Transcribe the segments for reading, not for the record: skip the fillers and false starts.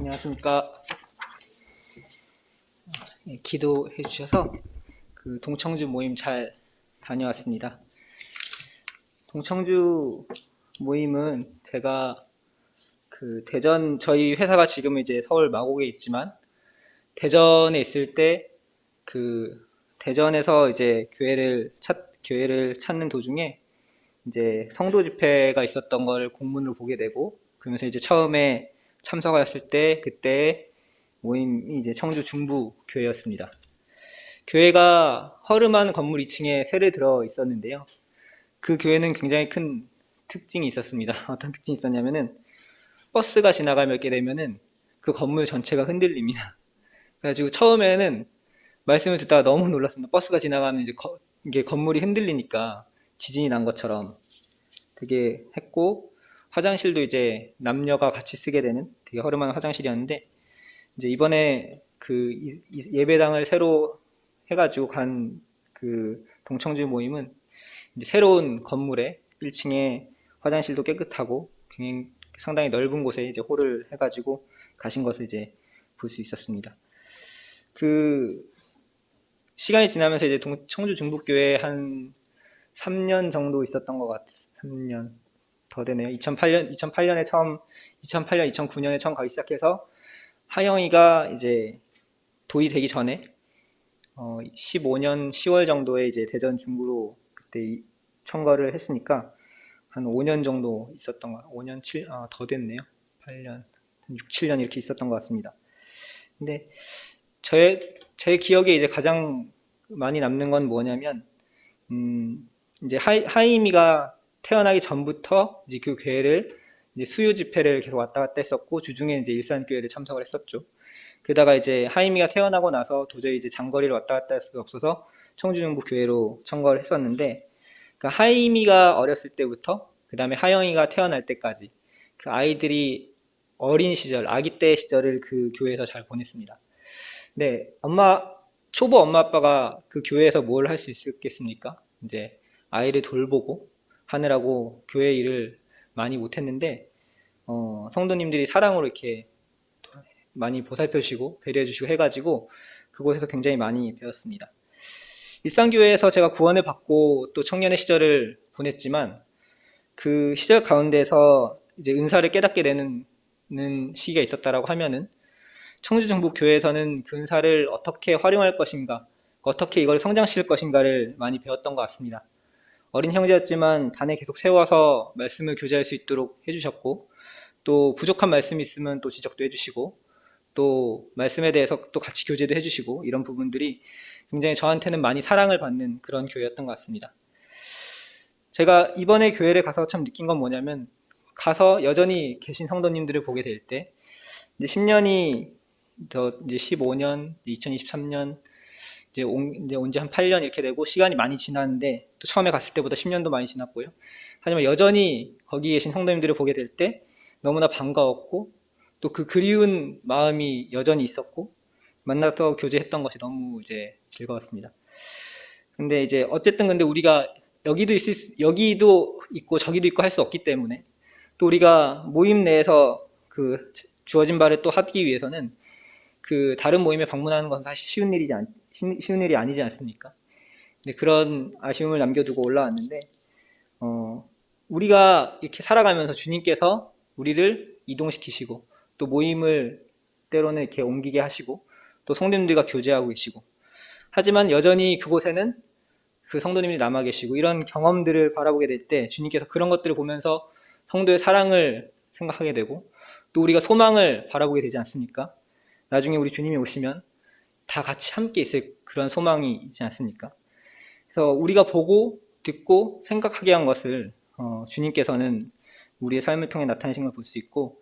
안녕하십니까. 기도해 주셔서 그 동청주 모임 잘 다녀왔습니다. 동청주 모임은 제가 그 대전, 저희 회사가 지금 이제 서울 마곡에 있지만 대전에 있을 때 그 대전에서 이제 교회를 찾는 도중에 이제 성도 집회가 있었던 걸 공문을 보게 되고, 그러면서 이제 처음에 참석하였을 때 그때 모임이 이제 청주 중부 교회였습니다. 교회가 허름한 건물 2층에 세를 들어 있었는데요. 그 교회는 굉장히 큰 특징이 있었습니다. 어떤 특징이 있었냐면은 버스가 지나가게 되면은 그 건물 전체가 흔들립니다. 그래가지고 처음에는 말씀을 듣다가 너무 놀랐습니다. 버스가 지나가면 이제 이게 건물이 흔들리니까 지진이 난 것처럼 되게 했고, 화장실도 이제 남녀가 같이 쓰게 되는 되게 허름한 화장실이었는데, 이제 이번에 그 예배당을 새로 해가지고 간 그 동청주 모임은 이제 새로운 건물에 1층에 화장실도 깨끗하고 상당히 넓은 곳에 이제 홀을 해가지고 가신 것을 이제 볼 수 있었습니다. 그 시간이 지나면서 이제 청주 중북교회에 한 3년 정도 있었던 것 같아요. 3년 더 되네요. 2008년, 2009년에 처음 가기 시작해서 하영이가 이제 도의되기 전에 15년 10월 정도에 이제 대전 중구로 그때 청거를 했으니까 한 5년 정도 있었던 거, 5년 더 됐네요. 8년, 6, 7년 이렇게 있었던 것 같습니다. 근데 제 기억에 이제 가장 많이 남는 건 뭐냐면, 이제 하이미가 태어나기 전부터 이제 그 교회를 이제 수요 집회를 계속 왔다 갔다 했었고, 주중에 이제 일산교회를 참석을 했었죠. 게다가 이제 하이미가 태어나고 나서 도저히 이제 장거리를 왔다 갔다 할 수가 없어서 청주중부교회로 청거를 했었는데, 그 하이미가 어렸을 때부터 그 다음에 하영이가 태어날 때까지 그 아이들이 어린 시절, 아기 때 시절을 그 교회에서 잘 보냈습니다. 네, 초보 엄마 아빠가 그 교회에서 뭘 할 수 있겠습니까? 이제 아이를 돌보고 하느라고 교회 일을 많이 못했는데, 성도님들이 사랑으로 이렇게 많이 보살펴 주시고 배려해 주시고 해가지고 그곳에서 굉장히 많이 배웠습니다. 일산교회에서 제가 구원을 받고 또 청년의 시절을 보냈지만, 그 시절 가운데서 이제 은사를 깨닫게 되는 시기가 있었다라고 하면은, 청주중부교회에서는 그 은사를 어떻게 활용할 것인가, 어떻게 이걸 성장시킬 것인가를 많이 배웠던 것 같습니다. 어린 형제였지만 단에 계속 세워서 말씀을 교제할 수 있도록 해주셨고, 또 부족한 말씀이 있으면 또 지적도 해주시고, 또 말씀에 대해서 또 같이 교제도 해주시고, 이런 부분들이 굉장히 저한테는 많이 사랑을 받는 그런 교회였던 것 같습니다. 제가 이번에 교회를 가서 참 느낀 건 뭐냐면, 가서 여전히 계신 성도님들을 보게 될 때, 이제 10년이 이제 15년, 2023년, 이제 온 지 한 8년 이렇게 되고 시간이 많이 지났는데, 또 처음에 갔을 때보다 10년도 많이 지났고요. 하지만 여전히 거기 계신 성도님들을 보게 될 때 너무나 반가웠고, 또 그 그리운 마음이 여전히 있었고, 만나서 교제했던 것이 너무 이제 즐거웠습니다. 근데 이제 어쨌든 근데 우리가 여기도 있고 저기도 있고 할 수 없기 때문에, 또 우리가 모임 내에서 그 주어진 바를 또 하기 위해서는 그 다른 모임에 방문하는 것은 사실 쉬운 일이 아니지 않습니까? 근데 그런 아쉬움을 남겨두고 올라왔는데, 우리가 이렇게 살아가면서 주님께서 우리를 이동시키시고, 또 모임을 때로는 이렇게 옮기게 하시고, 또 성도님들과 교제하고 계시고, 하지만 여전히 그곳에는 그 성도님들이 남아 계시고, 이런 경험들을 바라보게 될 때 주님께서 그런 것들을 보면서 성도의 사랑을 생각하게 되고, 또 우리가 소망을 바라보게 되지 않습니까? 나중에 우리 주님이 오시면 다 같이 함께 있을 그런 소망이 있지 않습니까? 그래서 우리가 보고 듣고 생각하게 한 것을 주님께서는 우리의 삶을 통해 나타내신 걸 볼 수 있고,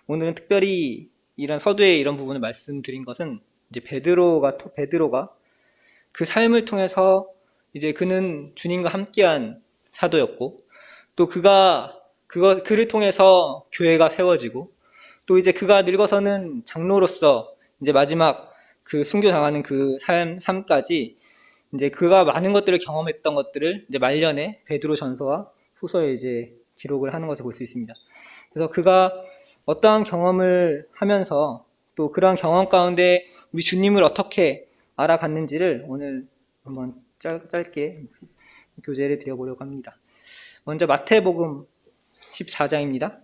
오늘은 특별히 이런 서두에 이런 부분을 말씀드린 것은, 이제 베드로가 그 삶을 통해서 이제 그는 주님과 함께한 사도였고, 또 그를 통해서 교회가 세워지고, 또 이제 그가 늙어서는 장로로서 이제 마지막 그 순교당하는 그 삶까지 이제 그가 많은 것들을 경험했던 것들을 이제 말년에 베드로 전서와 후서에 이제 기록을 하는 것을 볼 수 있습니다. 그래서 그가 어떠한 경험을 하면서 또 그러한 경험 가운데 우리 주님을 어떻게 알아갔는지를 오늘 한번 짧게 교제를 드려보려고 합니다. 먼저 마태복음 14장입니다.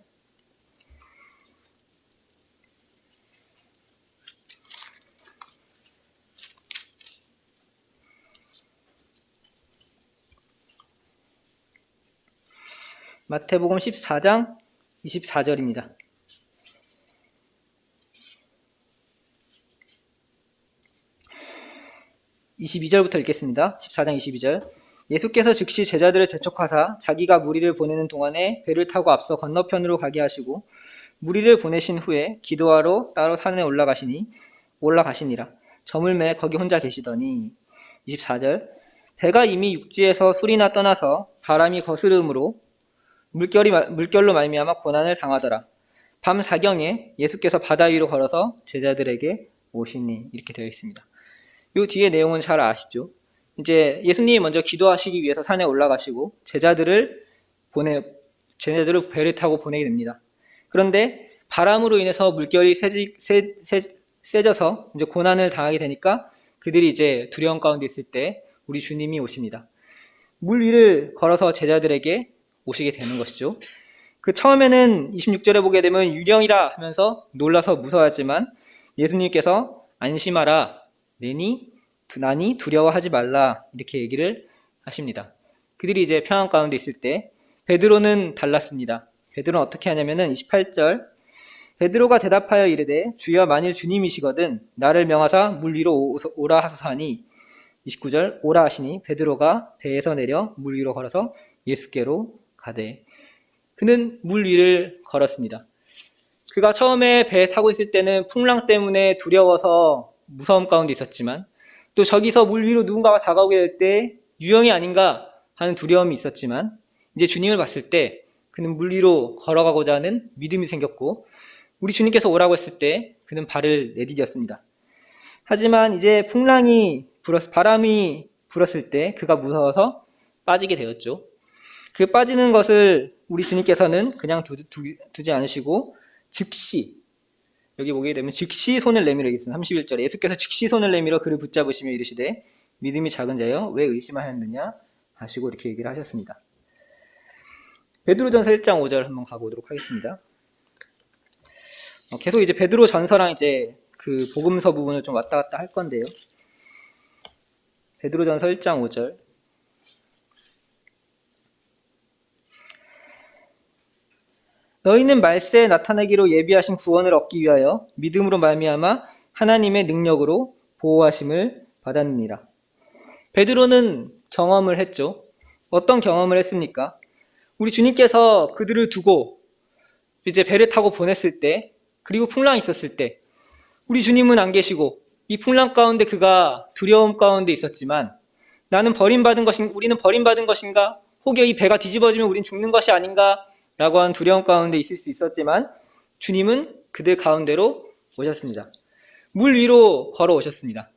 마태복음 14장 24절입니다. 22절부터 읽겠습니다. 14장 22절. 예수께서 즉시 제자들을 재촉하사 자기가 무리를 보내는 동안에 배를 타고 앞서 건너편으로 가게 하시고 무리를 보내신 후에 기도하러 따로 산에 올라가시니라. 저물매 거기 혼자 계시더니 24절. 배가 이미 육지에서 술이나 떠나서 바람이 거스름으로 물결로 말미암아 고난을 당하더라. 밤 사경에 예수께서 바다 위로 걸어서 제자들에게 오시니 이렇게 되어 있습니다. 이 뒤에 내용은 잘 아시죠? 이제 예수님이 먼저 기도하시기 위해서 산에 올라가시고 제자들을 배를 타고 보내게 됩니다. 그런데 바람으로 인해서 물결이 세져서 이제 고난을 당하게 되니까 그들이 이제 두려움 가운데 있을 때 우리 주님이 오십니다. 물 위를 걸어서 제자들에게 오시게 되는 것이죠. 그 처음에는 26절에 보게 되면 유령이라 하면서 놀라서 무서워하지만 예수님께서 안심하라, 나니 두려워하지 말라 이렇게 얘기를 하십니다. 그들이 이제 평안 가운데 있을 때 베드로는 달랐습니다. 베드로는 어떻게 하냐면은 28절. 베드로가 대답하여 이르되 주여 만일 주님이시거든 나를 명하사 물 위로 오라 하소서 하니 29절. 오라 하시니 베드로가 배에서 내려 물 위로 걸어서 예수께로 가되 그는 물 위를 걸었습니다. 그가 처음에 배에 타고 있을 때는 풍랑 때문에 두려워서 무서움 가운데 있었지만 또 저기서 물 위로 누군가가 다가오게 될 때 유령이 아닌가 하는 두려움이 있었지만 이제 주님을 봤을 때 그는 물 위로 걸어가고자 하는 믿음이 생겼고 우리 주님께서 오라고 했을 때 그는 발을 내디뎠습니다. 하지만 이제 바람이 불었을 때 그가 무서워서 빠지게 되었죠. 그 빠지는 것을 우리 주님께서는 그냥 두지 않으시고 즉시, 여기 보게 되면 즉시 손을 내밀어 있습니다. 31절에 예수께서 즉시 손을 내밀어 그를 붙잡으시며 이르시되 믿음이 작은 자여 왜 의심하였느냐 하시고 이렇게 얘기를 하셨습니다. 베드로전서 1장 5절 한번 가보도록 하겠습니다. 계속 이제 베드로전서랑 이제 그 복음서 부분을 좀 왔다 갔다 할 건데요. 베드로전서 1장 5절. 너희는 말세에 나타나기로 예비하신 구원을 얻기 위하여 믿음으로 말미암아 하나님의 능력으로 보호하심을 받았느니라. 베드로는 경험을 했죠. 어떤 경험을 했습니까? 우리 주님께서 그들을 두고 이제 배를 타고 보냈을 때 그리고 풍랑이 있었을 때 우리 주님은 안 계시고 이 풍랑 가운데 그가 두려움 가운데 있었지만 우리는 버림받은 것인가? 혹여 이 배가 뒤집어지면 우린 죽는 것이 아닌가? 라고 하는 두려움 가운데 있을 수 있었지만 주님은 그들 가운데로 오셨습니다. 물 위로 걸어오셨습니다.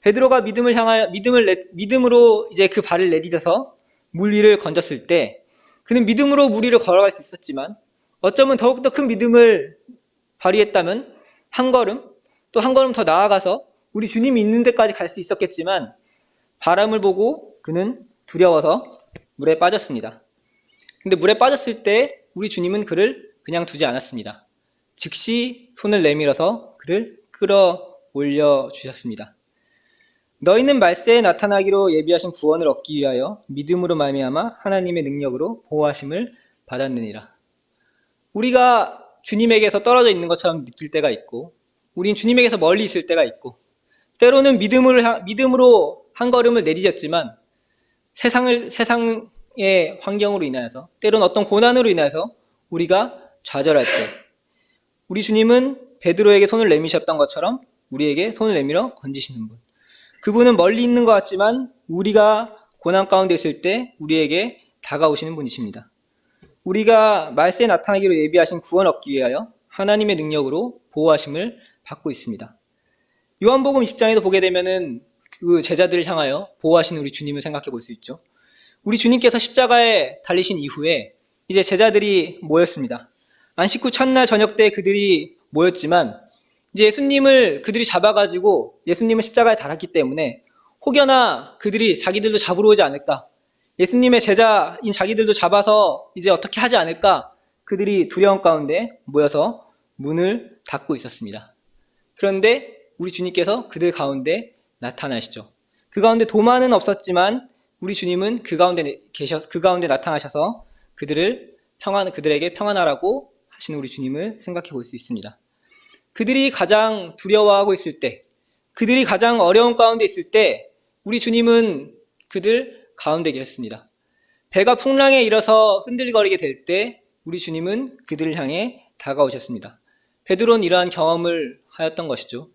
베드로가 믿음으로 이제 그 발을 내디뎌서 물 위를 건졌을 때 그는 믿음으로 물 위를 걸어갈 수 있었지만 어쩌면 더욱더 큰 믿음을 발휘했다면 한 걸음 더 나아가서 우리 주님이 있는 데까지 갈 수 있었겠지만 바람을 보고 그는 두려워서 물에 빠졌습니다. 근데 물에 빠졌을 때 우리 주님은 그를 그냥 두지 않았습니다. 즉시 손을 내밀어서 그를 끌어올려 주셨습니다. 너희는 말세에 나타나기로 예비하신 구원을 얻기 위하여 믿음으로 말미암아 하나님의 능력으로 보호하심을 받았느니라. 우리가 주님에게서 떨어져 있는 것처럼 느낄 때가 있고 우린 주님에게서 멀리 있을 때가 있고 때로는 믿음으로 한 걸음을 내디뎠지만 세상의 환경으로 인하여서 때로는 어떤 고난으로 인하여서 우리가 좌절할 때 우리 주님은 베드로에게 손을 내미셨던 것처럼 우리에게 손을 내밀어 건지시는 분. 그분은 멀리 있는 것 같지만 우리가 고난 가운데 있을 때 우리에게 다가오시는 분이십니다. 우리가 말세에 나타나기로 예비하신 구원 얻기 위하여 하나님의 능력으로 보호하심을 받고 있습니다. 요한복음 20장에도 보게 되면은 그 제자들을 향하여 보호하시는 우리 주님을 생각해 볼 수 있죠. 우리 주님께서 십자가에 달리신 이후에 이제 제자들이 모였습니다. 안식 후 첫날 저녁 때 그들이 모였지만 이제 예수님을 그들이 잡아가지고 예수님을 십자가에 달았기 때문에 혹여나 그들이 자기들도 잡으러 오지 않을까, 예수님의 제자인 자기들도 잡아서 이제 어떻게 하지 않을까, 그들이 두려움 가운데 모여서 문을 닫고 있었습니다. 그런데 우리 주님께서 그들 가운데 나타나시죠. 그 가운데 도마는 없었지만 우리 주님은 그 가운데 나타나셔서 그들에게 평안하라고 하시는 우리 주님을 생각해 볼 수 있습니다. 그들이 가장 두려워하고 있을 때, 그들이 가장 어려운 가운데 있을 때 우리 주님은 그들 가운데 계셨습니다. 배가 풍랑에 일어서 흔들거리게 될 때 우리 주님은 그들을 향해 다가오셨습니다. 베드로는 이러한 경험을 하였던 것이죠.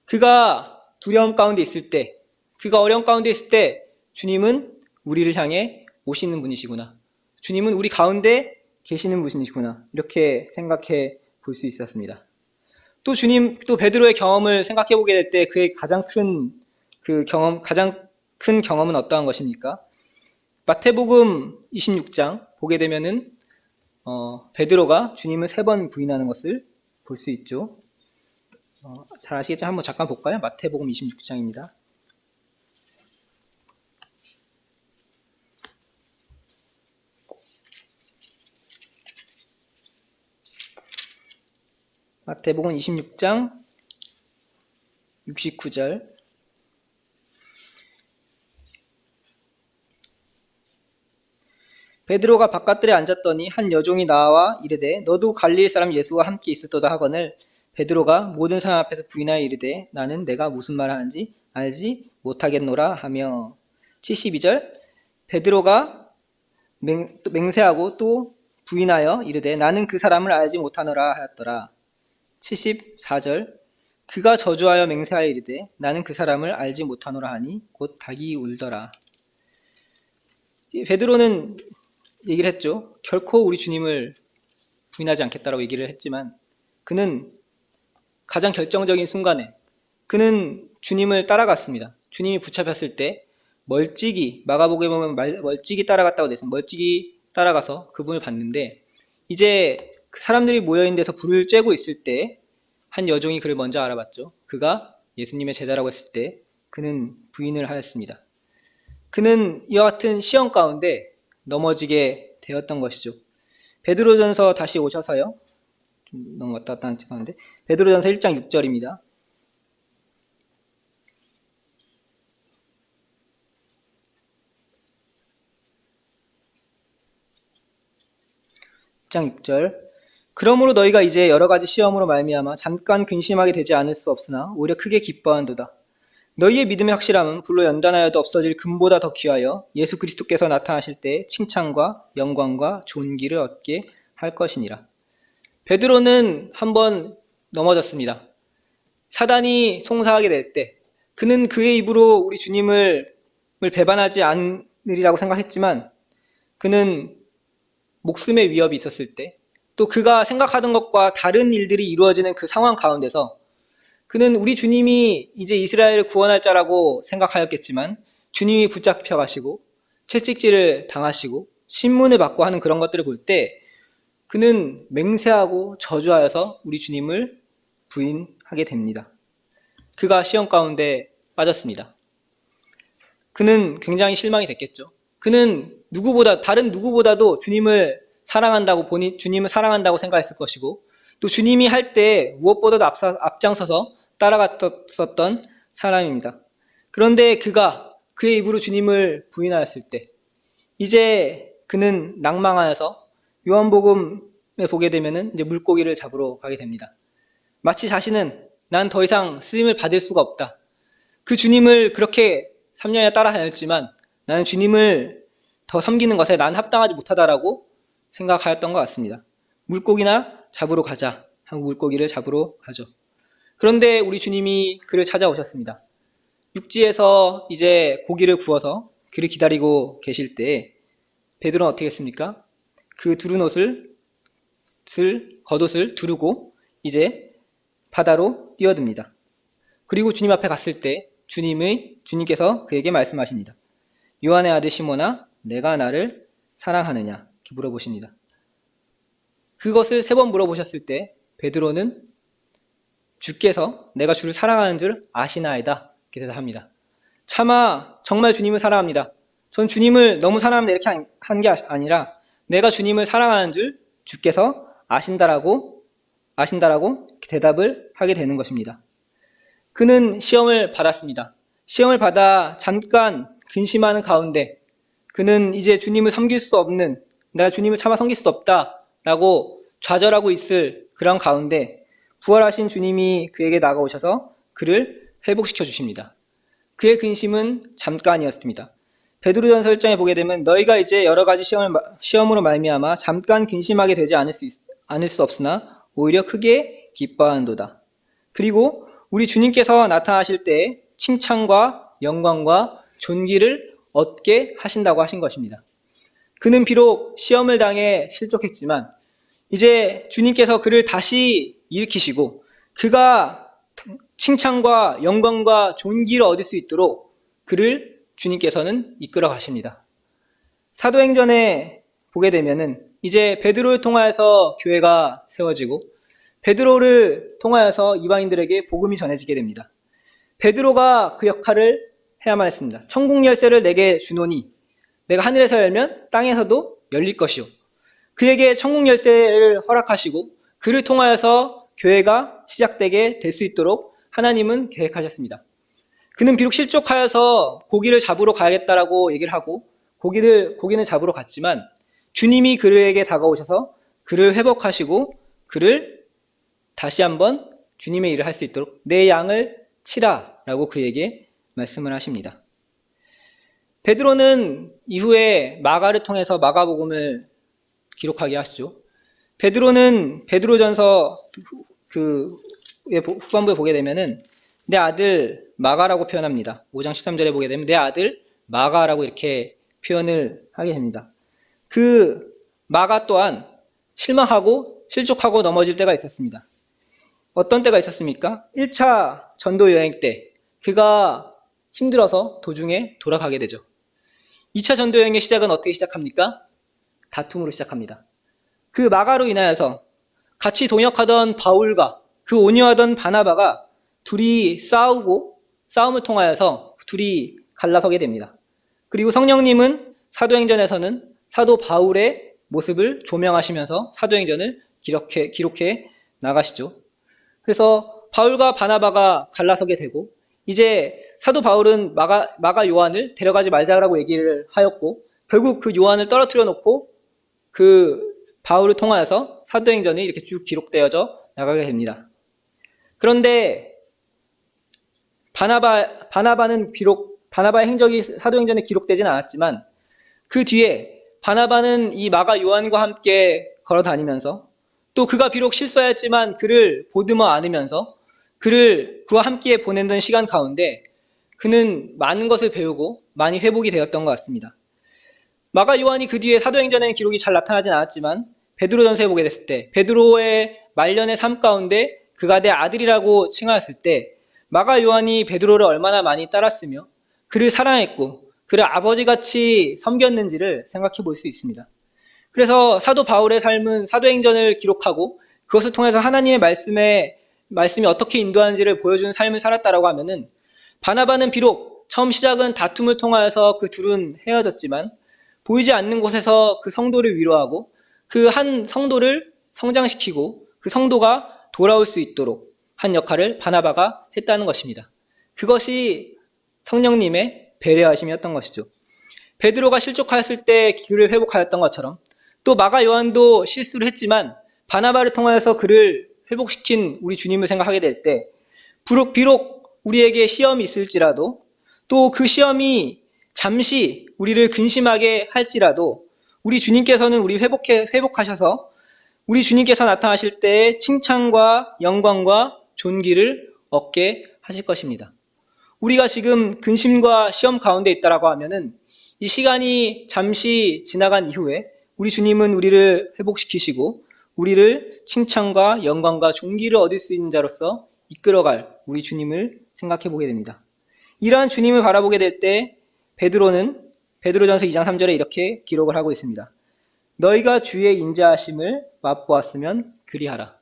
그가 두려움 가운데 있을 때, 그가 어려움 가운데 있을 때 주님은 우리를 향해 오시는 분이시구나, 주님은 우리 가운데 계시는 분이시구나, 이렇게 생각해 볼 수 있었습니다. 또 베드로의 경험을 생각해 보게 될 때 그의 가장 큰 경험은 어떠한 것입니까? 마태복음 26장 보게 되면은 베드로가 주님을 3번 부인하는 것을 볼 수 있죠. 잘 아시겠죠? 한번 잠깐 볼까요? 마태복음 26장입니다. 마태복음 26장 69절. 베드로가 바깥들에 앉았더니 한 여종이 나와 이르되 너도 갈릴리 사람 예수와 함께 있었도다 하거늘 베드로가 모든 사람 앞에서 부인하여 이르되 나는 내가 무슨 말을 하는지 알지 못하겠노라 하며. 72절. 베드로가 맹세하고 또 부인하여 이르되 나는 그 사람을 알지 못하노라 하였더라. 74절. 그가 저주하여 맹세하여 이르되 나는 그 사람을 알지 못하노라 하니 곧 닭이 울더라. 베드로는 얘기를 했죠. 결코 우리 주님을 부인하지 않겠다라고 얘기를 했지만 그는 가장 결정적인 순간에 그는 주님을 따라갔습니다. 주님이 붙잡혔을 때 마가복음에 보면 멀찍이 따라갔다고 되어 있습니다. 멀찍이 따라가서 그분을 봤는데 이제 그 사람들이 모여있는 데서 불을 쬐고 있을 때 한 여종이 그를 먼저 알아봤죠. 그가 예수님의 제자라고 했을 때 그는 부인을 하였습니다. 그는 이와 같은 시험 가운데 넘어지게 되었던 것이죠. 베드로전서 다시 오셔서요. 좀 너무 왔다 갔다 하는데 베드로전서 1장 6절입니다. 1장 6절. 그러므로 너희가 이제 여러 가지 시험으로 말미암아 잠깐 근심하게 되지 않을 수 없으나 오히려 크게 기뻐한도다. 너희의 믿음의 확실함은 불로 연단하여도 없어질 금보다 더 귀하여 예수 그리스도께서 나타나실 때 칭찬과 영광과 존귀를 얻게 할 것이니라. 베드로는 한번 넘어졌습니다. 사단이 송사하게 될 때 그는 그의 입으로 우리 주님을 배반하지 않으리라고 생각했지만 그는 목숨의 위협이 있었을 때 또 그가 생각하던 것과 다른 일들이 이루어지는 그 상황 가운데서 그는 우리 주님이 이제 이스라엘을 구원할 자라고 생각하였겠지만 주님이 붙잡혀 가시고 채찍질을 당하시고 신문을 받고 하는 그런 것들을 볼 때 그는 맹세하고 저주하여서 우리 주님을 부인하게 됩니다. 그가 시험 가운데 빠졌습니다. 그는 굉장히 실망이 됐겠죠. 그는 다른 누구보다도 주님을 사랑한다고 생각했을 것이고 또 주님이 할 때 무엇보다도 앞장서서 따라갔었던 사람입니다. 그런데 그의 입으로 주님을 부인하였을 때 이제 그는 낭망하여서 요한복음에 보게 되면은 이제 물고기를 잡으러 가게 됩니다. 마치 자신은 난 더 이상 쓰임을 받을 수가 없다. 그 주님을 그렇게 3년이나 따라다녔지만 나는 주님을 더 섬기는 것에 난 합당하지 못하다라고 생각하였던 것 같습니다. 물고기나 잡으러 가자 하고 물고기를 잡으러 가죠. 그런데 우리 주님이 그를 찾아오셨습니다. 육지에서 이제 고기를 구워서 그를 기다리고 계실 때 베드로는 어떻게 했습니까? 그 겉옷을 두르고 이제 바다로 뛰어듭니다. 그리고 주님 앞에 갔을 때 주님께서 그에게 말씀하십니다. 요한의 아들 시몬아, 내가 나를 사랑하느냐? 이렇게 물어보십니다. 그것을 3번 물어보셨을 때 베드로는 주께서 내가 주를 사랑하는 줄 아시나이다 이렇게 대답합니다. 차마 정말 주님을 사랑합니다. 전 주님을 너무 사랑합니다 이렇게 한 게 아니라 내가 주님을 사랑하는 줄 주께서 아신다라고 대답을 하게 되는 것입니다. 그는 시험을 받았습니다. 시험을 받아 잠깐 근심하는 가운데 그는 이제 주님을 섬길 수 없는, 내가 주님을 차마 섬길 수 없다라고 좌절하고 있을 그런 가운데 부활하신 주님이 그에게 다가오셔서 그를 회복시켜 주십니다. 그의 근심은 잠깐이었습니다. 베드로전서 1장에 보게 되면 너희가 이제 여러 가지 시험으로 말미암아 잠깐 근심하게 되지 않을 수 없으나 오히려 크게 기뻐하는도다. 그리고 우리 주님께서 나타나실 때 칭찬과 영광과 존귀를 얻게 하신다고 하신 것입니다. 그는 비록 시험을 당해 실족했지만 이제 주님께서 그를 다시 일으키시고 그가 칭찬과 영광과 존귀를 얻을 수 있도록 그를 주님께서는 이끌어 가십니다. 사도행전에 보게 되면은 이제 베드로를 통하여서 교회가 세워지고 베드로를 통하여서 이방인들에게 복음이 전해지게 됩니다. 베드로가 그 역할을 해야만 했습니다. 천국 열쇠를 내게 주노니 내가 하늘에서 열면 땅에서도 열릴 것이요. 그에게 천국 열쇠를 허락하시고 그를 통하여서 교회가 시작되게 될 수 있도록 하나님은 계획하셨습니다. 그는 비록 실족하여서 고기를 잡으러 가야겠다라고 얘기를 하고 고기는 잡으러 갔지만 주님이 그에게 다가오셔서 그를 회복하시고 그를 다시 한번 주님의 일을 할 수 있도록 내 양을 치라라고 그에게 말씀을 하십니다. 베드로는 이후에 마가를 통해서 마가복음을 기록하게 하시죠. 베드로는 베드로전서 후반부에 보게 되면은 내 아들 마가라고 표현합니다. 5장 13절에 보게 되면 내 아들 마가라고 이렇게 표현을 하게 됩니다. 그 마가 또한 실망하고 실족하고 넘어질 때가 있었습니다. 어떤 때가 있었습니까? 1차 전도 여행 때 그가 힘들어서 도중에 돌아가게 되죠. 2차 전도 여행의 시작은 어떻게 시작합니까? 다툼으로 시작합니다. 그 마가로 인하여서 같이 동역하던 바울과 그 온유하던 바나바가 둘이 싸움을 통하여서 둘이 갈라서게 됩니다. 그리고 성령님은 사도행전에서는 사도 바울의 모습을 조명하시면서 사도행전을 기록해 나가시죠. 그래서 바울과 바나바가 갈라서게 되고 이제 사도 바울은 마가 요한을 데려가지 말자라고 얘기를 하였고 결국 그 요한을 떨어뜨려 놓고 그 바울을 통하여서 사도행전이 이렇게 쭉 기록되어져 나가게 됩니다. 그런데 바나바는 비록 바나바의 행적이 사도행전에 기록되지는 않았지만 그 뒤에 바나바는 이 마가 요한과 함께 걸어 다니면서 또 그가 비록 실수하였지만 그를 보듬어 안으면서 그와 함께 보내던 시간 가운데 그는 많은 것을 배우고 많이 회복이 되었던 것 같습니다. 마가 요한이 그 뒤에 사도행전에는 기록이 잘 나타나진 않았지만 베드로전서에 보게 됐을 때 베드로의 말년의 삶 가운데 그가 내 아들이라고 칭하였을 때 마가 요한이 베드로를 얼마나 많이 따랐으며 그를 사랑했고 그를 아버지같이 섬겼는지를 생각해 볼 수 있습니다. 그래서 사도 바울의 삶은 사도행전을 기록하고 그것을 통해서 하나님의 말씀이 어떻게 인도하는지를 보여주는 삶을 살았다라고 하면은 바나바는 비록 처음 시작은 다툼을 통하여서 그 둘은 헤어졌지만 보이지 않는 곳에서 그 성도를 위로하고 그 한 성도를 성장시키고 그 성도가 돌아올 수 있도록 한 역할을 바나바가 했다는 것입니다. 그것이 성령님의 배려하심이었던 것이죠. 베드로가 실족하였을 때 그를 회복하였던 것처럼 또 마가 요한도 실수를 했지만 바나바를 통하여서 그를 회복시킨 우리 주님을 생각하게 될 때 비록 우리에게 시험이 있을지라도 또 그 시험이 잠시 우리를 근심하게 할지라도 우리 주님께서는 우리 회복하셔서 우리 주님께서 나타나실 때의 칭찬과 영광과 존귀를 얻게 하실 것입니다. 우리가 지금 근심과 시험 가운데 있다라고 하면은 이 시간이 잠시 지나간 이후에 우리 주님은 우리를 회복시키시고 우리를 칭찬과 영광과 존귀를 얻을 수 있는 자로서 이끌어갈 우리 주님을 생각해 보게 됩니다. 이러한 주님을 바라보게 될 때 베드로전서 2장 3절에 이렇게 기록을 하고 있습니다. 너희가 주의 인자하심을 맛보았으면 그리하라.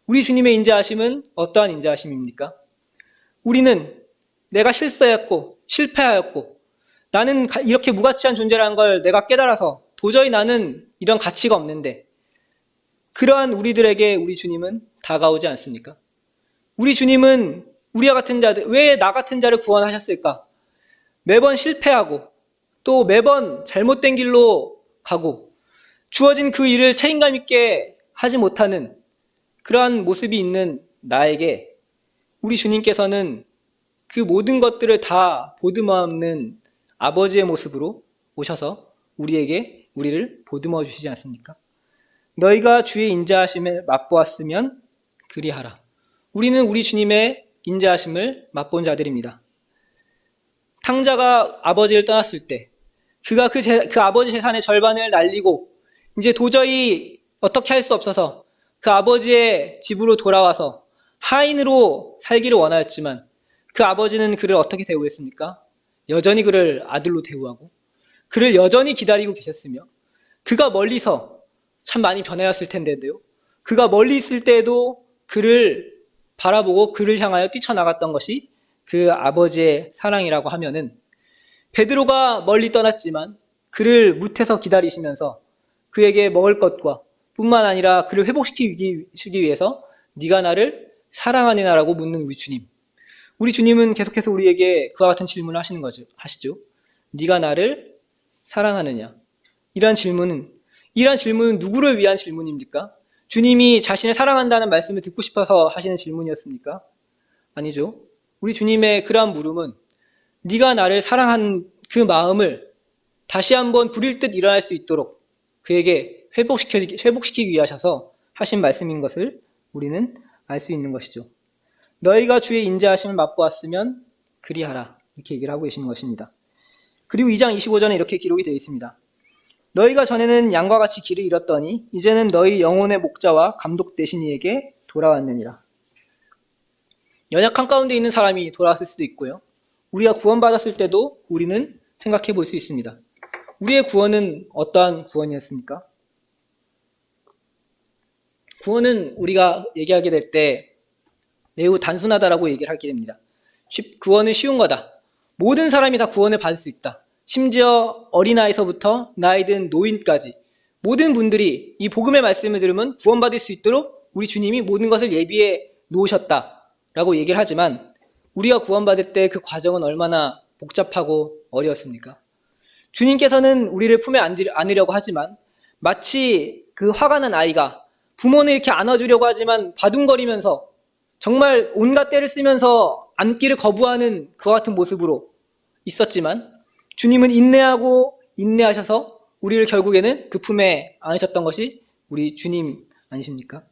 우리 주님의 인자하심은 어떠한 인자하심입니까? 우리는 내가 실수했고 실패하였고 나는 이렇게 무가치한 존재라는 걸 내가 깨달아서 도저히 나는 이런 가치가 없는데, 그러한 우리들에게 우리 주님은 다가오지 않습니까? 우리 주님은 우리와 같은 자들, 왜 나 같은 자를 구원하셨을까? 매번 실패하고 또 매번 잘못된 길로 가고 주어진 그 일을 책임감 있게 하지 못하는 그러한 모습이 있는 나에게 우리 주님께서는 그 모든 것들을 다 보듬어없는 아버지의 모습으로 오셔서 우리를 보듬어 주시지 않습니까? 너희가 주의 인자하심을 맛보았으면 그리하라. 우리는 우리 주님의 인자하심을 맛본 자들입니다. 탕자가 아버지를 떠났을 때 그가 그 아버지 재산의 절반을 날리고 이제 도저히 어떻게 할 수 없어서 그 아버지의 집으로 돌아와서 하인으로 살기를 원하였지만 그 아버지는 그를 어떻게 대우했습니까? 여전히 그를 아들로 대우하고 그를 여전히 기다리고 계셨으며, 그가 멀리서 참 많이 변하였을 텐데도요, 그가 멀리 있을 때에도 그를 바라보고 그를 향하여 뛰쳐나갔던 것이 그 아버지의 사랑이라고 하면은, 베드로가 멀리 떠났지만 그를 뭇에서 기다리시면서 그에게 먹을 것과 뿐만 아니라 그를 회복시키기 위해서 네가 나를 사랑하느냐라고 묻는 우리 주님은 계속해서 우리에게 그와 같은 질문을 하시죠. 네가 나를 사랑하느냐? 이러한 질문은 누구를 위한 질문입니까? 주님이 자신을 사랑한다는 말씀을 듣고 싶어서 하시는 질문이었습니까? 아니죠. 우리 주님의 그러한 물음은 네가 나를 사랑한 그 마음을 다시 한번 불일 듯 일어날 수 있도록 그에게 회복시키기 위하셔서 하신 말씀인 것을 우리는 알 수 있는 것이죠. 너희가 주의 인자하심을 맛보았으면 그리하라, 이렇게 얘기를 하고 계시는 것입니다. 그리고 2장 25절에 이렇게 기록이 되어 있습니다. 너희가 전에는 양과 같이 길을 잃었더니 이제는 너희 영혼의 목자와 감독 되신 이에게 돌아왔느니라. 연약한 가운데 있는 사람이 돌아왔을 수도 있고요, 우리가 구원받았을 때도 우리는 생각해 볼 수 있습니다. 우리의 구원은 어떠한 구원이었습니까? 구원은 우리가 얘기하게 될 때 매우 단순하다라고 얘기를 하게 됩니다. 구원은 쉬운 거다. 모든 사람이 다 구원을 받을 수 있다. 심지어 어린아이서부터 나이든 노인까지 모든 분들이 이 복음의 말씀을 들으면 구원받을 수 있도록 우리 주님이 모든 것을 예비해 놓으셨다라고 얘기를 하지만, 우리가 구원받을 때 그 과정은 얼마나 복잡하고 어려웠습니까? 주님께서는 우리를 품에 안으려고 하지만 마치 그 화가 난 아이가 부모는 이렇게 안아주려고 하지만 바둥거리면서 정말 온갖 때를 쓰면서 안기를 거부하는 그와 같은 모습으로 있었지만, 주님은 인내하셔서 우리를 결국에는 그 품에 안으셨던 것이 우리 주님 아니십니까?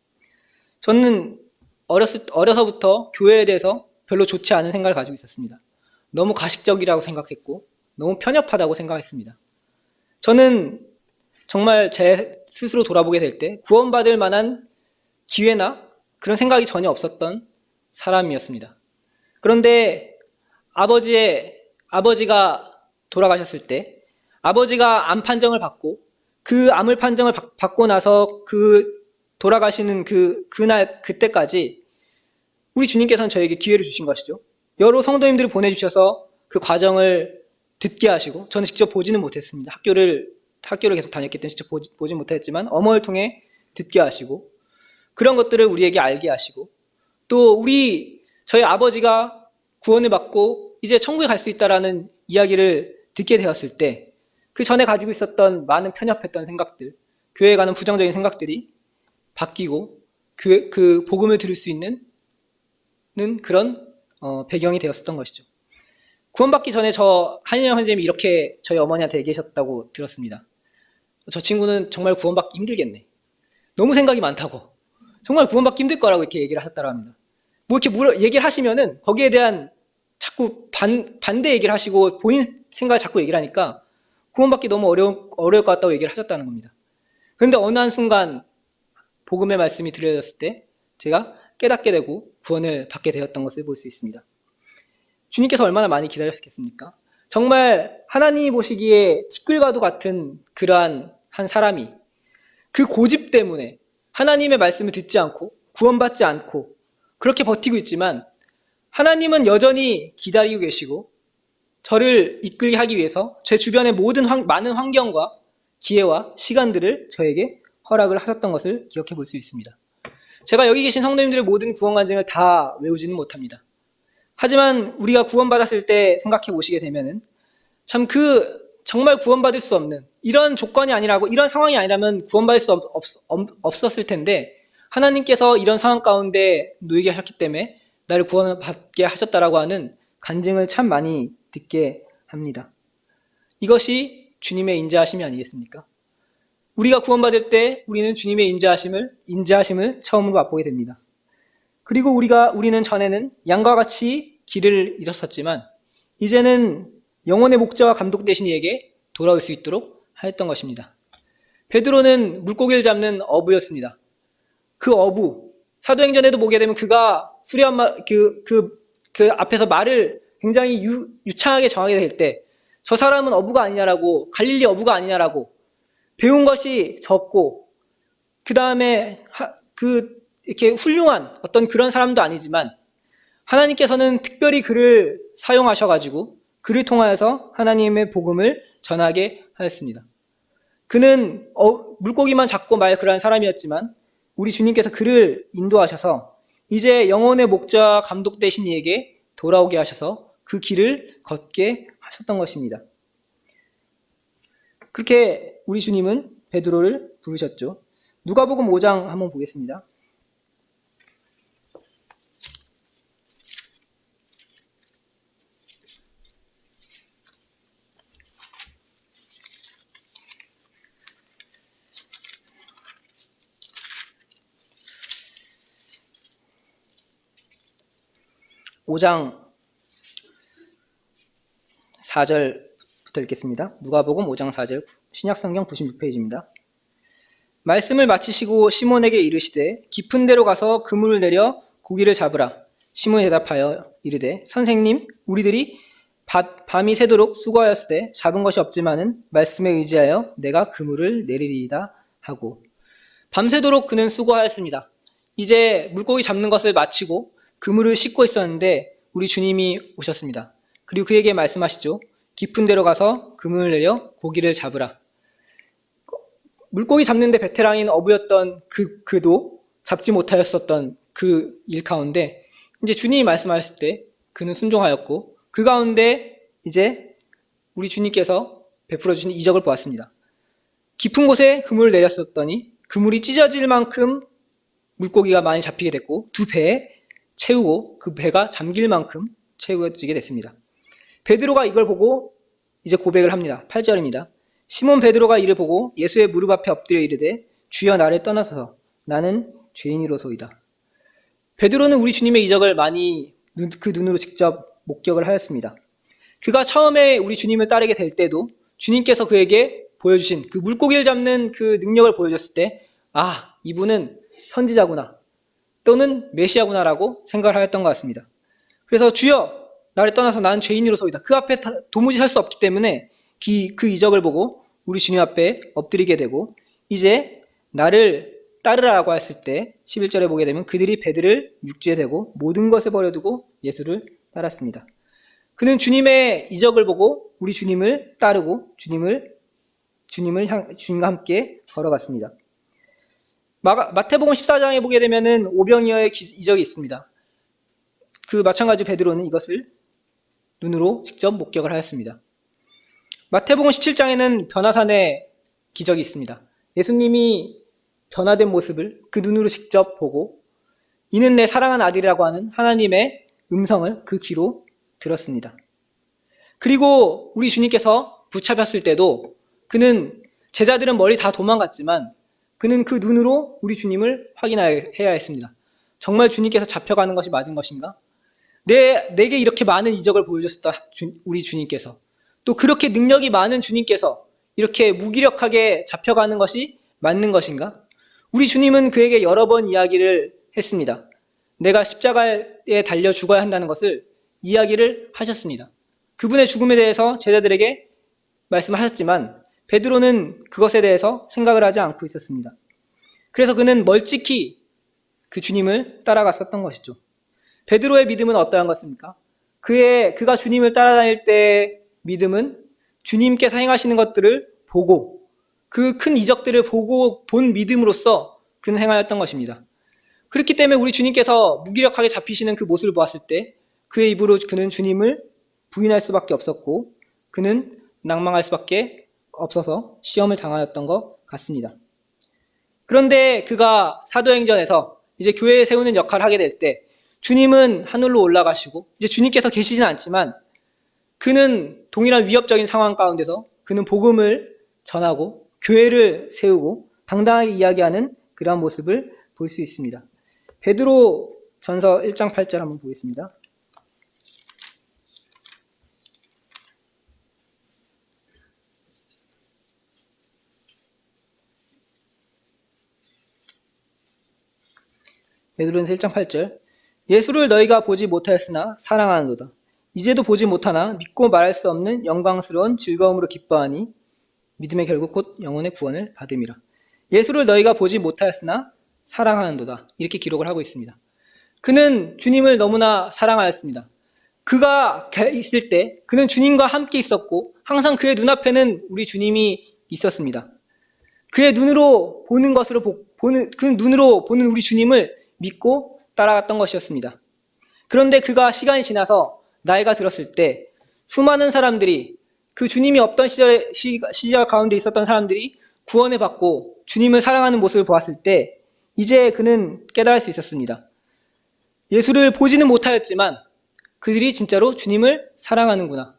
저는 어려서부터 교회에 대해서 별로 좋지 않은 생각을 가지고 있었습니다. 너무 가식적이라고 생각했고 너무 편협하다고 생각했습니다. 저는 정말 제 스스로 돌아보게 될 때 구원받을 만한 기회나 그런 생각이 전혀 없었던 사람이었습니다. 그런데 아버지가 돌아가셨을 때 아버지가 암 판정을 받고 그 암을 판정을 받고 나서 그 돌아가시는 그때까지 우리 주님께서는 저에게 기회를 주신 것이죠. 여러 성도님들을 보내주셔서 그 과정을 듣게 하시고, 저는 직접 보지는 못했습니다. 학교를 계속 다녔기 때문에 직접 보지 못했지만 어머니를 통해 듣게 하시고, 그런 것들을 우리에게 알게 하시고, 또 저희 아버지가 구원을 받고 이제 천국에 갈 수 있다라는 이야기를 듣게 되었을 때 그 전에 가지고 있었던 많은 편협했던 생각들, 교회에 가는 부정적인 생각들이 바뀌고 그 복음을 들을 수 있는 그런 배경이 되었었던 것이죠. 구원받기 전에 한인영 선생님이 이렇게 저희 어머니한테 얘기하셨다고 들었습니다. 저 친구는 정말 구원받기 힘들겠네. 너무 생각이 많다고. 정말 구원받기 힘들 거라고 이렇게 얘기를 하셨다고 합니다. 뭐 이렇게 얘기를 하시면은 거기에 대한 자꾸 반대 얘기를 하시고 본인 생각을 자꾸 얘기를 하니까 구원받기 너무 어려울 것 같다고 얘기를 하셨다는 겁니다. 그런데 어느 한순간 복음의 말씀이 들려졌을 때 제가 깨닫게 되고 구원을 받게 되었던 것을 볼 수 있습니다. 주님께서 얼마나 많이 기다렸겠습니까? 정말 하나님이 보시기에 티끌과도 같은 그러한 한 사람이 그 고집 때문에 하나님의 말씀을 듣지 않고 구원받지 않고 그렇게 버티고 있지만 하나님은 여전히 기다리고 계시고 저를 이끌게 하기 위해서 제 주변의 모든 많은 환경과 기회와 시간들을 저에게 허락을 하셨던 것을 기억해 볼 수 있습니다. 제가 여기 계신 성도님들의 모든 구원 간증을 다 외우지는 못합니다. 하지만 우리가 구원받았을 때 생각해 보시게 되면은 참 정말 구원받을 수 없는 이런 조건이 아니라고 이런 상황이 아니라면 구원받을 수 없었을 텐데 하나님께서 이런 상황 가운데 놓이게 하셨기 때문에 나를 구원받게 하셨다라고 하는 간증을 참 많이 듣게 합니다. 이것이 주님의 인자하심이 아니겠습니까? 우리가 구원받을 때 우리는 주님의 인자하심을 처음으로 맛보게 됩니다. 그리고 우리는 전에는 양과 같이 길을 잃었었지만 이제는 영혼의 목자와 감독 되신 이에게 돌아올 수 있도록 하였던 것입니다. 베드로는 물고기를 잡는 어부였습니다. 그 어부, 사도행전에도 보게 되면 그가 수레한 그 앞에서 말을 굉장히 유창하게 정하게 될 때 저 사람은 어부가 아니냐라고, 갈릴리 어부가 아니냐라고, 배운 것이 적고 그 다음에 이렇게 훌륭한 어떤 그런 사람도 아니지만 하나님께서는 특별히 그를 사용하셔가지고 그를 통하여서 하나님의 복음을 전하게 하였습니다. 그는 물고기만 잡고 말 그러한 사람이었지만 우리 주님께서 그를 인도하셔서 이제 영혼의 목자와 감독 되신 이에게 돌아오게 하셔서 그 길을 걷게 하셨던 것입니다. 그렇게 우리 주님은 베드로를 부르셨죠. 누가복음 5장 한번 보겠습니다. (5장 4절부터) 읽겠습니다. 누가복음 5장 4절 신약성경 96페이지입니다. 말씀을 마치시고 시몬에게 이르시되 깊은 데로 가서 그물을 내려 고기를 잡으라. 시몬이 대답하여 이르되 선생님 우리들이 밤이 새도록 수고하였으되 잡은 것이 없지만은 말씀에 의지하여 내가 그물을 내리리이다 하고 밤새도록 그는 수고하였습니다. 이제 물고기 잡는 것을 마치고 그물을 싣고 있었는데 우리 주님이 오셨습니다. 그리고 그에게 말씀하시죠. 깊은 데로 가서 그물을 내려 고기를 잡으라. 물고기 잡는데 베테랑인 어부였던 그도 잡지 못하였었던 그 일 가운데 이제 주님이 말씀하실 때 그는 순종하였고 그 가운데 이제 우리 주님께서 베풀어 주신 이적을 보았습니다. 깊은 곳에 그물을 내렸었더니 그물이 찢어질 만큼 물고기가 많이 잡히게 됐고 두 배에 채우고 그 배가 잠길 만큼 채워지게 됐습니다. 베드로가 이걸 보고 이제 고백을 합니다. 8절입니다. 시몬 베드로가 이를 보고 예수의 무릎 앞에 엎드려 이르되 주여 나를 떠나소서 나는 죄인이로소이다. 베드로는 우리 주님의 이적을 많이 그 눈으로 직접 목격을 하였습니다. 그가 처음에 우리 주님을 따르게 될 때도 주님께서 그에게 보여주신 그 물고기를 잡는 그 능력을 보여줬을 때 이분은 선지자구나 또는 메시아구나라고 생각을 하였던 것 같습니다. 그래서 주여 나를 떠나서 나는 죄인으로소이다. 그 앞에 도무지 설 수 없기 때문에 그 이적을 보고 우리 주님 앞에 엎드리게 되고 이제 나를 따르라고 했을 때 11절에 보게 되면 그들이 배들을 육지에 대고 모든 것을 버려두고 예수를 따랐습니다. 그는 주님의 이적을 보고 우리 주님을 따르고 주님과 함께 걸어갔습니다. 마태복음 14장에 보게 되면은 오병이어의 이적이 있습니다. 그 마찬가지 베드로는 이것을 눈으로 직접 목격을 하였습니다. 마태복음 17장에는 변화산의 기적이 있습니다. 예수님이 변화된 모습을 그 눈으로 직접 보고 이는 내 사랑하는 아들이라고 하는 하나님의 음성을 그 귀로 들었습니다. 그리고 우리 주님께서 붙잡혔을 때도 그는 제자들은 멀리 다 도망갔지만 그는 그 눈으로 우리 주님을 확인해야 했습니다. 정말 주님께서 잡혀가는 것이 맞은 것인가? 내게 이렇게 많은 이적을 보여줬다 우리 주님께서 또 그렇게 능력이 많은 주님께서 이렇게 무기력하게 잡혀가는 것이 맞는 것인가? 우리 주님은 그에게 여러 번 이야기를 했습니다. 내가 십자가에 달려 죽어야 한다는 것을 이야기를 하셨습니다. 그분의 죽음에 대해서 제자들에게 말씀하셨지만 베드로는 그것에 대해서 생각을 하지 않고 있었습니다. 그래서 그는 멀찍이 그 주님을 따라갔었던 것이죠. 베드로의 믿음은 어떠한 것입니까? 그가 주님을 따라다닐 때의 믿음은 주님께서 행하시는 것들을 보고 그 큰 이적들을 보고 본 믿음으로써 그는 행하였던 것입니다. 그렇기 때문에 우리 주님께서 무기력하게 잡히시는 그 모습을 보았을 때 그의 입으로 그는 주님을 부인할 수밖에 없었고 그는 낭망할 수밖에 없어서 시험을 당하였던 것 같습니다. 그런데 그가 사도행전에서 이제 교회에 세우는 역할을 하게 될 때 주님은 하늘로 올라가시고 이제 주님께서 계시지는 않지만 그는 동일한 위협적인 상황 가운데서 그는 복음을 전하고 교회를 세우고 당당하게 이야기하는 그러한 모습을 볼 수 있습니다. 베드로 전서 1장 8절 한번 보겠습니다. 베드로전서 1장 8절 예수를 너희가 보지 못하였으나 사랑하는도다. 이제도 보지 못하나 믿고 말할 수 없는 영광스러운 즐거움으로 기뻐하니 믿음의 결국 곧 영혼의 구원을 받음이라. 예수를 너희가 보지 못하였으나 사랑하는도다. 이렇게 기록을 하고 있습니다. 그는 주님을 너무나 사랑하였습니다. 그가 있을 때 그는 주님과 함께 있었고 항상 그의 눈앞에는 우리 주님이 있었습니다. 그의 눈으로 보는 것으로 그 눈으로 보는 우리 주님을 믿고 따라갔던 것이었습니다. 그런데 그가 시간이 지나서 나이가 들었을 때 수많은 사람들이 그 주님이 없던 시절 가운데 있었던 사람들이 구원을 받고 주님을 사랑하는 모습을 보았을 때 이제 그는 깨달을 수 있었습니다. 예수를 보지는 못하였지만 그들이 진짜로 주님을 사랑하는구나.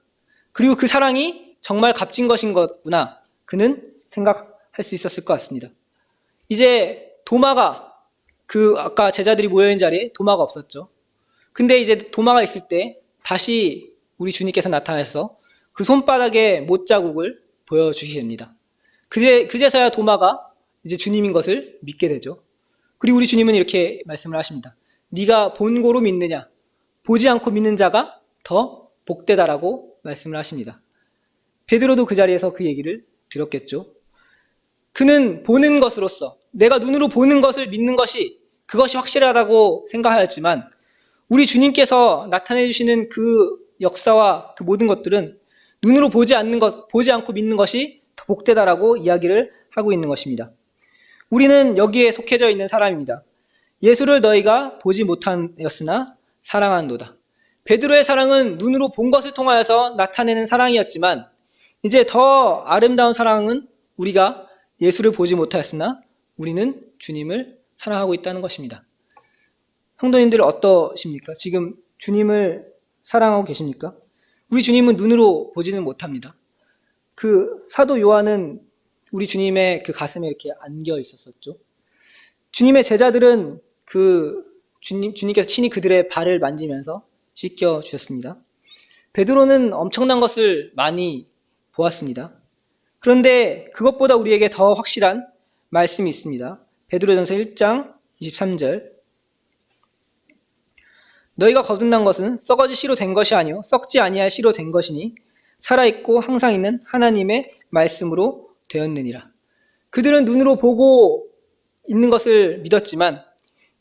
그리고 그 사랑이 정말 값진 것인 거구나. 그는 생각할 수 있었을 것 같습니다. 이제 도마가 아까 제자들이 모여있는 자리에 도마가 없었죠. 근데 이제 도마가 있을 때 다시 우리 주님께서 나타나서 그 손바닥에 못자국을 보여주시게 됩니다. 그제서야 도마가 이제 주님인 것을 믿게 되죠. 그리고 우리 주님은 이렇게 말씀을 하십니다. 네가 본고로 믿느냐? 보지 않고 믿는 자가 더 복되다라고 말씀을 하십니다. 베드로도 그 자리에서 그 얘기를 들었겠죠. 그는 보는 것으로서 내가 눈으로 보는 것을 믿는 그것이 확실하다고 생각하였지만 우리 주님께서 나타내 주시는 그 역사와 그 모든 것들은 눈으로 보지 않고 믿는 것이 더 복되다라고 이야기를 하고 있는 것입니다. 우리는 여기에 속해져 있는 사람입니다. 예수를 너희가 보지 못하였으나 사랑한도다. 베드로의 사랑은 눈으로 본 것을 통하여서 나타내는 사랑이었지만 이제 더 아름다운 사랑은 우리가 예수를 보지 못하였으나 우리는 주님을 사랑하고 있다는 것입니다. 성도님들 어떠십니까? 지금 주님을 사랑하고 계십니까? 우리 주님은 눈으로 보지는 못합니다. 그 사도 요한은 우리 주님의 그 가슴에 이렇게 안겨 있었었죠. 주님의 제자들은 주님께서 친히 그들의 발을 만지면서 씻겨 주셨습니다. 베드로는 엄청난 것을 많이 보았습니다. 그런데 그것보다 우리에게 더 확실한 말씀이 있습니다. 베드로전서 1장 23절 너희가 거듭난 것은 썩어질 씨로 된 것이 아니요 썩지 아니할 씨로 된 것이니 살아있고 항상 있는 하나님의 말씀으로 되었느니라. 그들은 눈으로 보고 있는 것을 믿었지만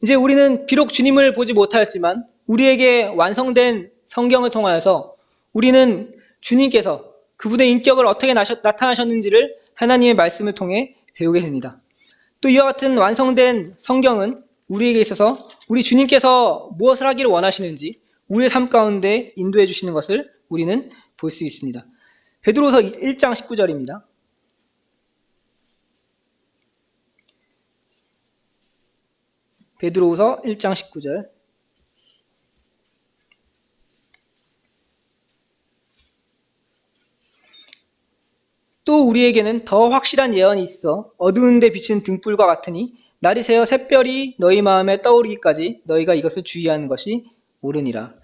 이제 우리는 비록 주님을 보지 못하였지만 우리에게 완성된 성경을 통하여서 우리는 주님께서 그분의 인격을 어떻게 나타나셨는지를 하나님의 말씀을 통해 배우게 됩니다. 또 이와 같은 완성된 성경은 우리에게 있어서 우리 주님께서 무엇을 하기를 원하시는지 우리의 삶 가운데 인도해 주시는 것을 우리는 볼 수 있습니다. 베드로서 1장 19절입니다. 베드로서 1장 19절 또 우리에게는 더 확실한 예언이 있어 어두운 데 비친 등불과 같으니 날이 새어 샛별이 너희 마음에 떠오르기까지 너희가 이것을 주의하는 것이 옳으니라.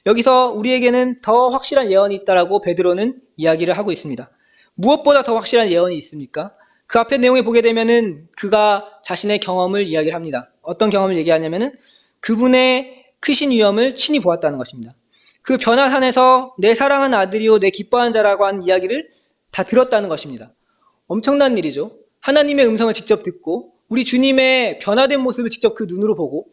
여기서 우리에게는 더 확실한 예언이 있다라고 베드로는 이야기를 하고 있습니다. 무엇보다 더 확실한 예언이 있습니까? 그 앞에 내용에 보게 되면은 그가 자신의 경험을 이야기를 합니다. 어떤 경험을 얘기하냐면은 그분의 크신 위엄을 친히 보았다는 것입니다. 그 변화산에서 내 사랑하는 아들이요 내 기뻐하는 자라고 한 이야기를 다 들었다는 것입니다. 엄청난 일이죠. 하나님의 음성을 직접 듣고 우리 주님의 변화된 모습을 직접 그 눈으로 보고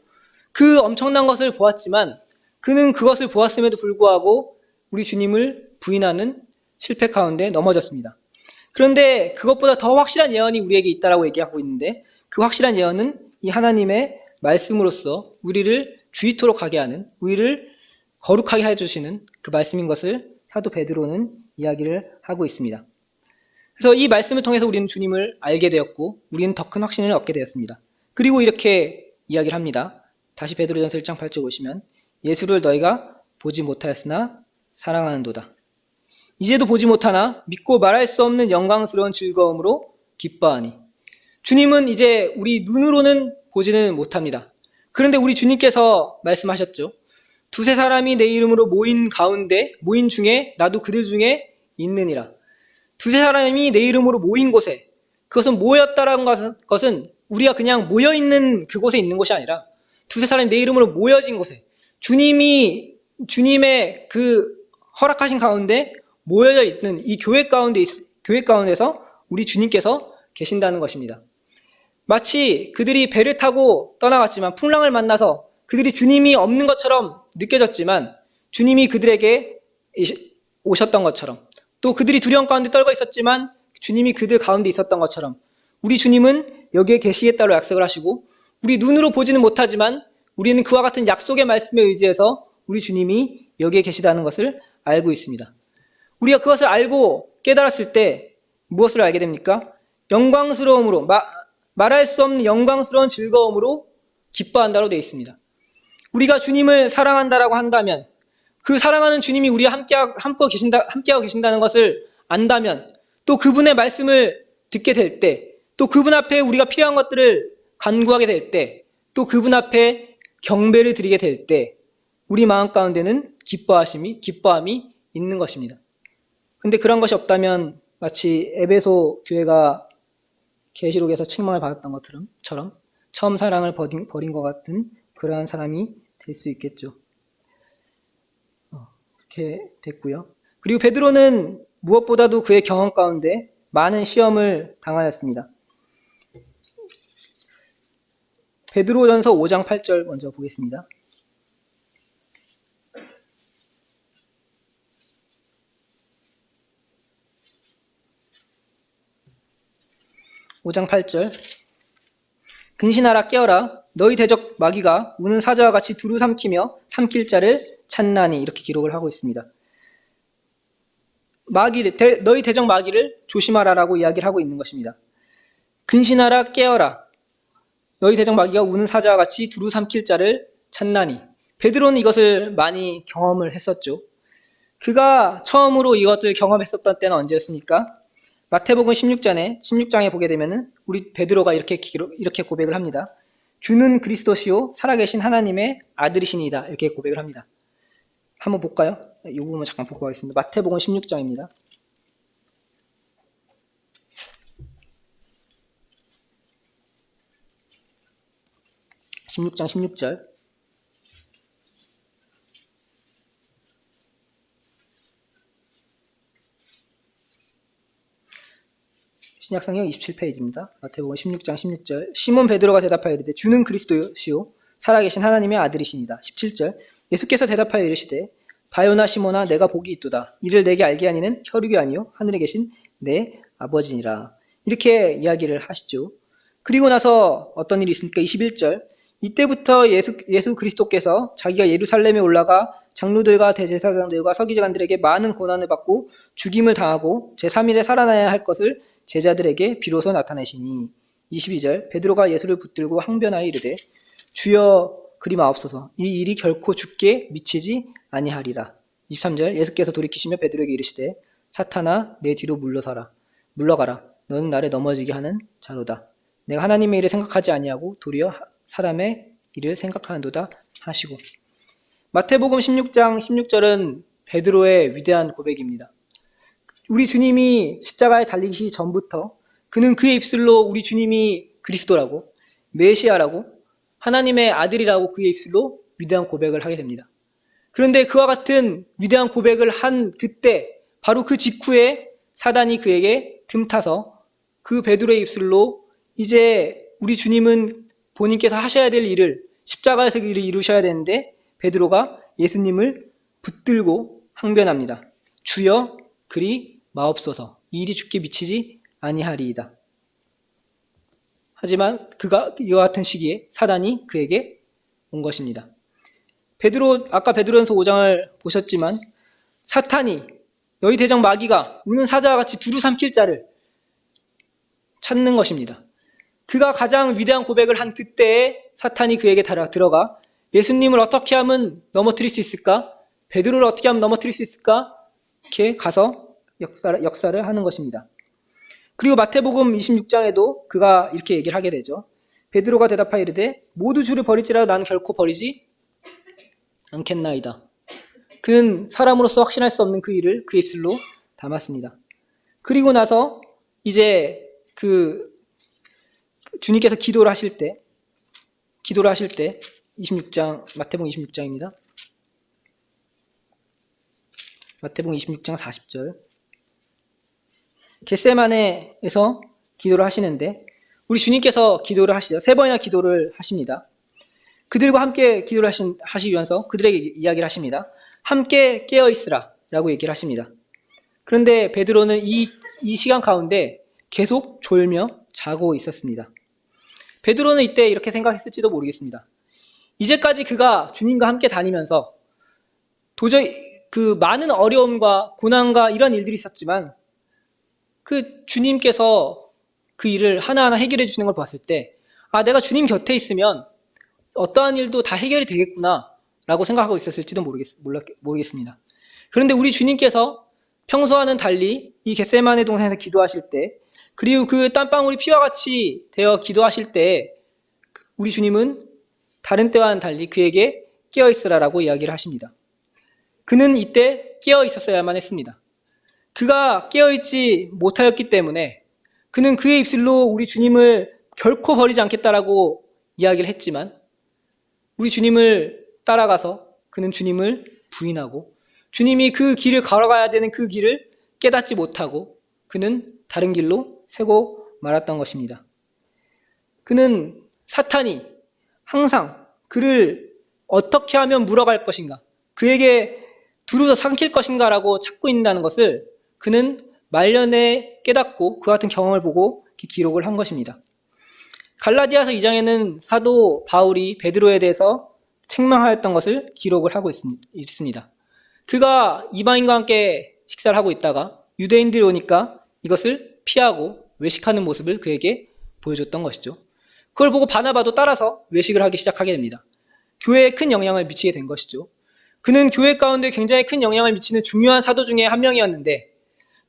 그 엄청난 것을 보았지만 그는 그것을 보았음에도 불구하고 우리 주님을 부인하는 실패 가운데 넘어졌습니다. 그런데 그것보다 더 확실한 예언이 우리에게 있다라고 얘기하고 있는데 그 확실한 예언은 이 하나님의 말씀으로서 우리를 주의토록 하게 하는, 우리를 거룩하게 해주시는 그 말씀인 것을 사도 베드로는 이야기를 하고 있습니다. 그래서 이 말씀을 통해서 우리는 주님을 알게 되었고 우리는 더 큰 확신을 얻게 되었습니다. 그리고 이렇게 이야기를 합니다. 다시 베드로전서 1장 8절 보시면 예수를 너희가 보지 못하였으나 사랑하는도다. 이제도 보지 못하나 믿고 말할 수 없는 영광스러운 즐거움으로 기뻐하니. 주님은 이제 우리 눈으로는 보지는 못합니다. 그런데 우리 주님께서 말씀하셨죠. 두세 사람이 내 이름으로 모인 중에 나도 그들 중에 있느니라. 두세 사람이 내 이름으로 모인 곳에, 그것은 모였다라는 것은 우리가 그냥 모여있는 그곳에 있는 곳이 아니라 두세 사람이 내 이름으로 모여진 곳에 주님의 그 허락하신 가운데 모여져 있는 이 교회 가운데서 우리 주님께서 계신다는 것입니다. 마치 그들이 배를 타고 떠나갔지만 풍랑을 만나서 그들이 주님이 없는 것처럼 느껴졌지만 주님이 그들에게 오셨던 것처럼, 또 그들이 두려움 가운데 떨고 있었지만 주님이 그들 가운데 있었던 것처럼 우리 주님은 여기에 계시겠다고 약속을 하시고 우리 눈으로 보지는 못하지만 우리는 그와 같은 약속의 말씀에 의지해서 우리 주님이 여기에 계시다는 것을 알고 있습니다. 우리가 그것을 알고 깨달았을 때 무엇을 알게 됩니까? 영광스러움으로, 말할 수 없는 영광스러운 즐거움으로 기뻐한다로 되어 있습니다. 우리가 주님을 사랑한다라고 한다면, 그 사랑하는 주님이 우리와 함께하고 계신다는 것을 안다면, 또 그분의 말씀을 듣게 될 때, 또 그분 앞에 우리가 필요한 것들을 간구하게 될 때, 또 그분 앞에 경배를 드리게 될 때 우리 마음 가운데는 기뻐함이 있는 것입니다. 근데 그런 것이 없다면 마치 에베소 교회가 계시록에서 책망을 받았던 것처럼 처음 사랑을 버린 것 같은 그러한 사람이 될 수 있겠죠. 그렇게 됐고요. 그리고 베드로는 무엇보다도 그의 경험 가운데 많은 시험을 당하였습니다. 베드로전서 5장 8절 먼저 보겠습니다. (5장 8절) 근신하라 깨어라 너희 대적 마귀가 우는 사자와 같이 두루 삼키며 삼킬 자를 찾나니. 이렇게 기록을 하고 있습니다. 너희 대적 마귀를 조심하라라고 이야기를 하고 있는 것입니다. 근신하라 깨어라 너희 대적 마귀가 우는 사자와 같이 두루 삼킬 자를 찾나니. 베드로는 이것을 많이 경험을 했었죠. 그가 처음으로 이것을 경험했었던 때는 언제였습니까? 마태복음 16장에 보게 되면은 우리 베드로가 이렇게 고백을 합니다. 주는 그리스도시요 살아계신 하나님의 아들이시니이다. 이렇게 고백을 합니다. 한번 볼까요? 이 부분 잠깐 보고 가겠습니다. 마태복음 16장입니다. 16장 16절. 신약성경 27페이지입니다. 마태복음 16장 16절. 시몬 베드로가 대답하여 이르되 주는 그리스도시요 살아계신 하나님의 아들이시니이다. 17절. 예수께서 대답하여 이르시되 바요나 시몬아 내가 복이 있도다. 이를 내게 알게 하니는 혈육이 아니요 하늘에 계신 내 아버지니라. 이렇게 이야기를 하시죠. 그리고 나서 어떤 일이 있습니까? 21절. 이때부터 예수 그리스도께서 자기가 예루살렘에 올라가 장로들과 대제사장들과 서기관들에게 많은 고난을 받고 죽임을 당하고 제3일에 살아나야 할 것을 제자들에게 비로소 나타내시니. 22절. 베드로가 예수를 붙들고 항변하여 이르되 주여 그리 마옵소서. 이 일이 결코 죽게 미치지 아니하리라. 23절. 예수께서 돌이키시며 베드로에게 이르시되 사탄아 내 뒤로 물러가라. 너는 나를 넘어지게 하는 자로다. 내가 하나님의 일을 생각하지 아니하고 도리어 사람의 일을 생각하는도다 하시고. 마태복음 16장 16절은 베드로의 위대한 고백입니다. 우리 주님이 십자가에 달리기 전부터 그는 그의 입술로 우리 주님이 그리스도라고, 메시아라고, 하나님의 아들이라고 그의 입술로 위대한 고백을 하게 됩니다. 그런데 그와 같은 위대한 고백을 한 그때, 바로 그 직후에 사단이 그에게 틈타서 그 베드로의 입술로 이제 우리 주님은 본인께서 하셔야 될 일을 십자가에서 그 일을 이루셔야 되는데 베드로가 예수님을 붙들고 항변합니다. 주여 그리 마옵소서 이 일이 주께 미치지 아니하리이다. 하지만 이와 같은 시기에 사단이 그에게 온 것입니다. 아까 베드로전서 5장을 보셨지만 사탄이 너희 대적 마귀가 우는 사자와 같이 두루 삼킬 자를 찾는 것입니다. 그가 가장 위대한 고백을 한 그때에 사탄이 그에게 들어가 예수님을 어떻게 하면 넘어뜨릴 수 있을까? 베드로를 어떻게 하면 넘어뜨릴 수 있을까? 이렇게 가서 역사를 하는 것입니다. 그리고 마태복음 26장에도 그가 이렇게 얘기를 하게 되죠. 베드로가 대답하여 이르되 모두 주를 버릴지라도 나는 결코 버리지 않겠나이다. 그는 사람으로서 확신할 수 없는 그 일을 그의 입술로 담았습니다. 그리고 나서 이제 주님께서 기도를 하실 때 26장 마태복음 26장입니다. 마태복음 26장 40절 겟세마네에서 기도를 하시는데 우리 주님께서 기도를 하시죠. 3번이나 기도를 하십니다. 그들과 함께 기도를 하시면서 그들에게 이야기를 하십니다. 함께 깨어있으라 라고 얘기를 하십니다. 그런데 베드로는 이 시간 가운데 계속 졸며 자고 있었습니다. 베드로는 이때 이렇게 생각했을지도 모르겠습니다. 이제까지 그가 주님과 함께 다니면서 도저히 그 많은 어려움과 고난과 이런 일들이 있었지만 그 주님께서 그 일을 하나하나 해결해 주시는 걸 봤을 때 내가 주님 곁에 있으면 어떠한 일도 다 해결이 되겠구나 라고 생각하고 있었을지도 모르겠습니다. 그런데 우리 주님께서 평소와는 달리 이 겟세마네 동산에서 기도하실 때 그리고 그 땀방울이 피와 같이 되어 기도하실 때 우리 주님은 다른 때와는 달리 그에게 깨어있으라라고 이야기를 하십니다. 그는 이때 깨어있었어야만 했습니다. 그가 깨어있지 못하였기 때문에 그는 그의 입술로 우리 주님을 결코 버리지 않겠다라고 이야기를 했지만 우리 주님을 따라가서 그는 주님을 부인하고 주님이 그 길을 걸어가야 되는 그 길을 깨닫지 못하고 그는 다른 길로 새고 말았던 것입니다. 그는 사탄이 항상 그를 어떻게 하면 물어갈 것인가, 그에게 두루서 삼킬 것인가라고 찾고 있다는 것을 그는 말년에 깨닫고 그 같은 경험을 보고 기록을 한 것입니다. 갈라디아서 2장에는 사도 바울이 베드로에 대해서 책망하였던 것을 기록을 하고 있습니다. 그가 이방인과 함께 식사를 하고 있다가 유대인들이 오니까 이것을 피하고 외식하는 모습을 그에게 보여줬던 것이죠. 그걸 보고 바나바도 따라서 외식을 하기 시작하게 됩니다. 교회에 큰 영향을 미치게 된 것이죠. 그는 교회 가운데 굉장히 큰 영향을 미치는 중요한 사도 중에 한 명이었는데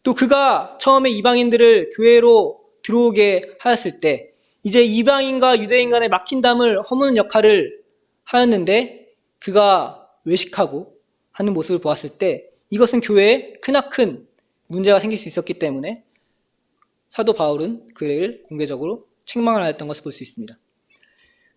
또 그가 처음에 이방인들을 교회로 들어오게 하였을 때 이제 이방인과 유대인 간의 막힌 담을 허무는 역할을 하였는데 그가 외식하고 하는 모습을 보았을 때 이것은 교회에 크나큰 문제가 생길 수 있었기 때문에 사도 바울은 그를 공개적으로 책망을 하였던 것을 볼 수 있습니다.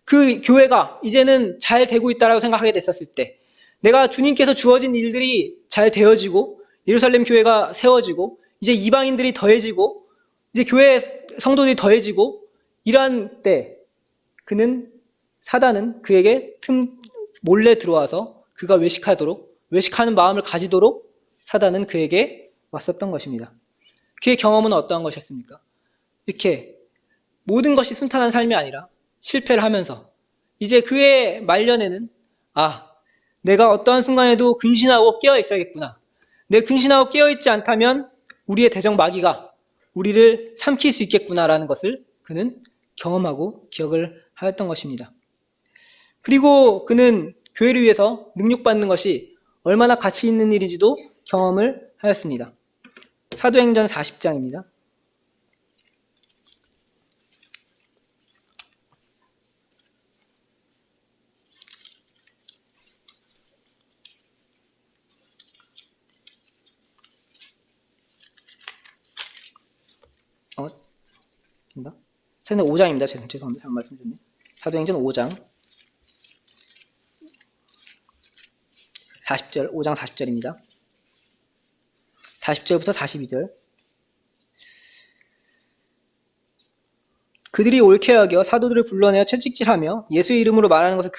그 교회가 이제는 잘 되고 있다고 생각하게 됐었을 때 내가 주님께서 주어진 일들이 잘 되어지고 예루살렘 교회가 세워지고 이제 이방인들이 더해지고 이제 교회 성도들이 더해지고 이러한 때 사단은 그에게 몰래 들어와서 그가 외식하는 마음을 가지도록 사단은 그에게 왔었던 것입니다. 그의 경험은 어떠한 것이었습니까? 이렇게 모든 것이 순탄한 삶이 아니라 실패를 하면서 이제 그의 말년에는 내가 어떠한 순간에도 근신하고 깨어 있어야겠구나. 내 근신하고 깨어 있지 않다면 우리의 대적 마귀가 우리를 삼킬 수 있겠구나라는 것을 그는 경험하고 기억을 하였던 것입니다. 그리고 그는 교회를 위해서 능력받는 것이 얼마나 가치 있는 일인지도 경험을 하였습니다. 사도행전 40장입니다. 사도행전 5장입니다. 죄송합니다. 잘못 말씀드렸네. 사도행전 5장 40절, 5장 40절입니다. 40절부터 42절. 그들이 옳게 여겨 사도들을 불러내어 채찍질하며 예수의 이름으로 말하는 것을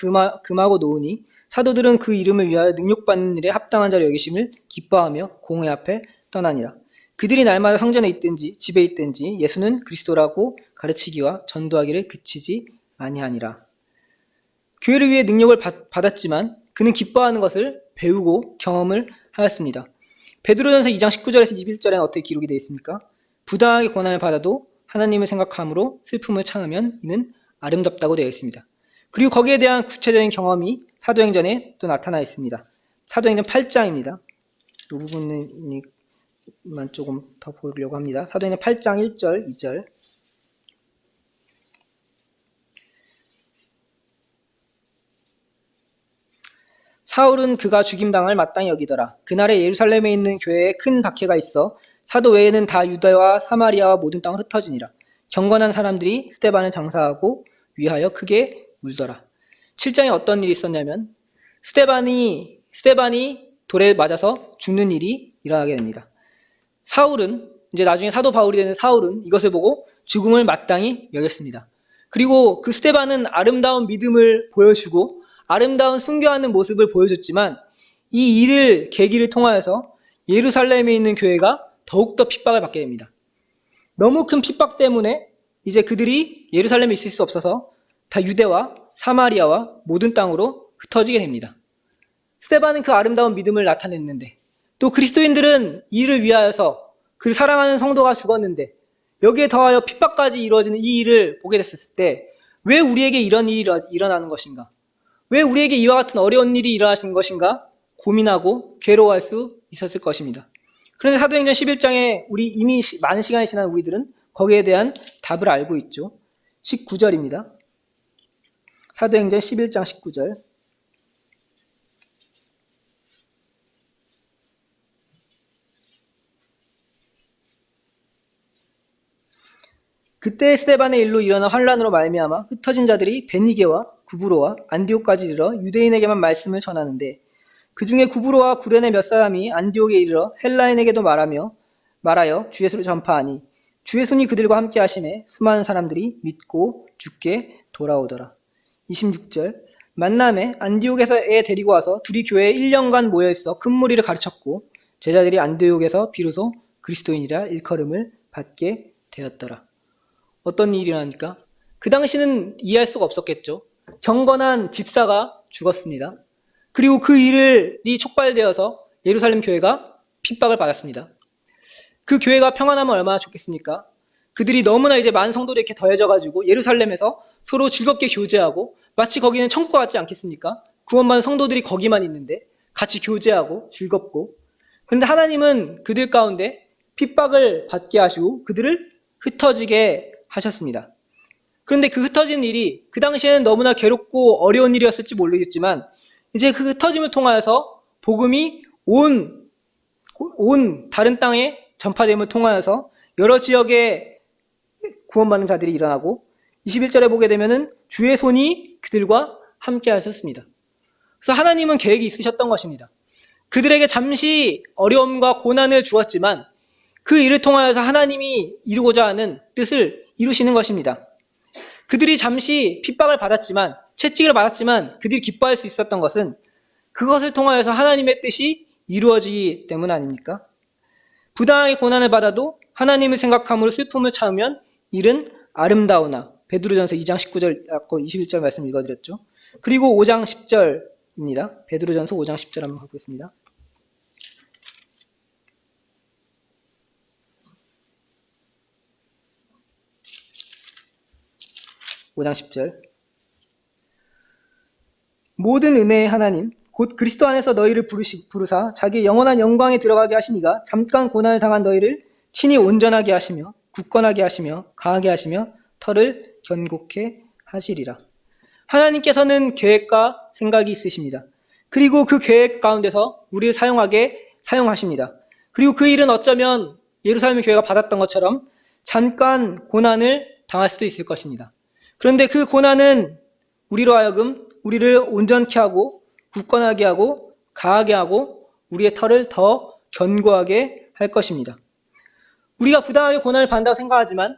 금하고 놓으니 사도들은 그 이름을 위하여 능욕받는 일에 합당한 자로 여기심을 기뻐하며 공회 앞에 떠나니라. 그들이 날마다 성전에 있든지 집에 있든지 예수는 그리스도라고 가르치기와 전도하기를 그치지 아니하니라. 교회를 위해 능력을 받았지만 그는 기뻐하는 것을 배우고 경험을 하였습니다. 베드로전서 2장 19절에서 21절에는 어떻게 기록이 되어 있습니까? 부당하게 고난을 받아도 하나님을 생각함으로 슬픔을 참으면 이는 아름답다고 되어 있습니다. 그리고 거기에 대한 구체적인 경험이 사도행전에 또 나타나 있습니다. 사도행전 8장입니다. 이 부분만 조금 더 보려고 합니다. 사도행전 8장 1절, 2절. 사울은 그가 죽임당할 마땅히 여기더라. 그날에 예루살렘에 있는 교회에 큰 박해가 있어 사도 외에는 다 유다와 사마리아와 모든 땅을 흩어지니라. 경건한 사람들이 스데반을 장사하고 위하여 크게 울더라. 7장에 어떤 일이 있었냐면 스데반이 돌에 맞아서 죽는 일이 일어나게 됩니다. 사울은 이제 나중에 사도 바울이 되는 사울은 이것을 보고 죽음을 마땅히 여겼습니다. 그리고 그 스데반은 아름다운 믿음을 보여주고 아름다운 순교하는 모습을 보여줬지만 이 일을 계기를 통하여서 예루살렘에 있는 교회가 더욱더 핍박을 받게 됩니다. 너무 큰 핍박 때문에 이제 그들이 예루살렘에 있을 수 없어서 다 유대와 사마리아와 모든 땅으로 흩어지게 됩니다. 스데반은 그 아름다운 믿음을 나타냈는데 또 그리스도인들은 이를 위하여서 그를 사랑하는 성도가 죽었는데 여기에 더하여 핍박까지 이루어지는 이 일을 보게 됐을 때 왜 우리에게 이런 일이 일어나는 것인가? 왜 우리에게 이와 같은 어려운 일이 일어나신 것인가? 고민하고 괴로워할 수 있었을 것입니다. 그런데 사도행전 11장에 우리 이미 많은 시간이 지난 우리들은 거기에 대한 답을 알고 있죠. 19절입니다. 사도행전 11장 19절. 그때 스데반의 일로 일어난 환란으로 말미암아 흩어진 자들이 베니게와 구브로와 안디옥까지 이르러 유대인에게만 말씀을 전하는데 그 중에 구브로와 구레네 몇 사람이 안디옥에 이르러 헬라인에게도 말하여 주 예수를 전파하니 주의 손이 그들과 함께 하심에 수많은 사람들이 믿고 주께 돌아오더라. 26절. 만남에 안디옥에서 애 데리고 와서 둘이 교회에 1년간 모여있어 큰 무리를 가르쳤고 제자들이 안디옥에서 비로소 그리스도인이라 일컬음을 받게 되었더라. 어떤 일이 일어나니까? 그 당시는 이해할 수가 없었겠죠. 경건한 집사가 죽었습니다. 그리고 그 일이 촉발되어서 예루살렘 교회가 핍박을 받았습니다. 그 교회가 평안하면 얼마나 좋겠습니까? 그들이 너무나 이제 많은 성도들이 이렇게 더해져가지고 예루살렘에서 서로 즐겁게 교제하고 마치 거기는 천국 같지 않겠습니까? 구원받은 성도들이 거기만 있는데 같이 교제하고 즐겁고. 그런데 하나님은 그들 가운데 핍박을 받게 하시고 그들을 흩어지게 하셨습니다. 그런데 그 흩어진 일이 그 당시에는 너무나 괴롭고 어려운 일이었을지 모르겠지만 이제 그 흩어짐을 통하여서 복음이 온 다른 땅에 전파됨을 통하여서 여러 지역에 구원받는 자들이 일어나고 21절에 보게 되면은 주의 손이 그들과 함께 하셨습니다. 그래서 하나님은 계획이 있으셨던 것입니다. 그들에게 잠시 어려움과 고난을 주었지만 그 일을 통하여서 하나님이 이루고자 하는 뜻을 이루시는 것입니다. 그들이 잠시 핍박을 받았지만 채찍을 받았지만 그들이 기뻐할 수 있었던 것은 그것을 통하여서 하나님의 뜻이 이루어지기 때문 아닙니까? 부당하게 고난을 받아도 하나님을 생각함으로 슬픔을 참으면 일은 아름다우나. 베드로전서 2장 19절, 아까 21절 말씀 읽어드렸죠. 그리고 5장 10절입니다. 베드로전서 5장 10절 한번 가보겠습니다. (5장 10절) 모든 은혜의 하나님 곧 그리스도 안에서 너희를 부르사 자기의 영원한 영광에 들어가게 하시니가 잠깐 고난을 당한 너희를 친히 온전하게 하시며 굳건하게 하시며 강하게 하시며 털을 견고케 하시리라. 하나님께서는 계획과 생각이 있으십니다. 그리고 그 계획 가운데서 우리를 사용하십니다. 그리고 그 일은 어쩌면 예루살렘 교회가 받았던 것처럼 잠깐 고난을 당할 수도 있을 것입니다. 그런데 그 고난은 우리로 하여금 우리를 온전케 하고 굳건하게 하고 강하게 하고 우리의 털을 더 견고하게 할 것입니다. 우리가 부당하게 고난을 받는다고 생각하지만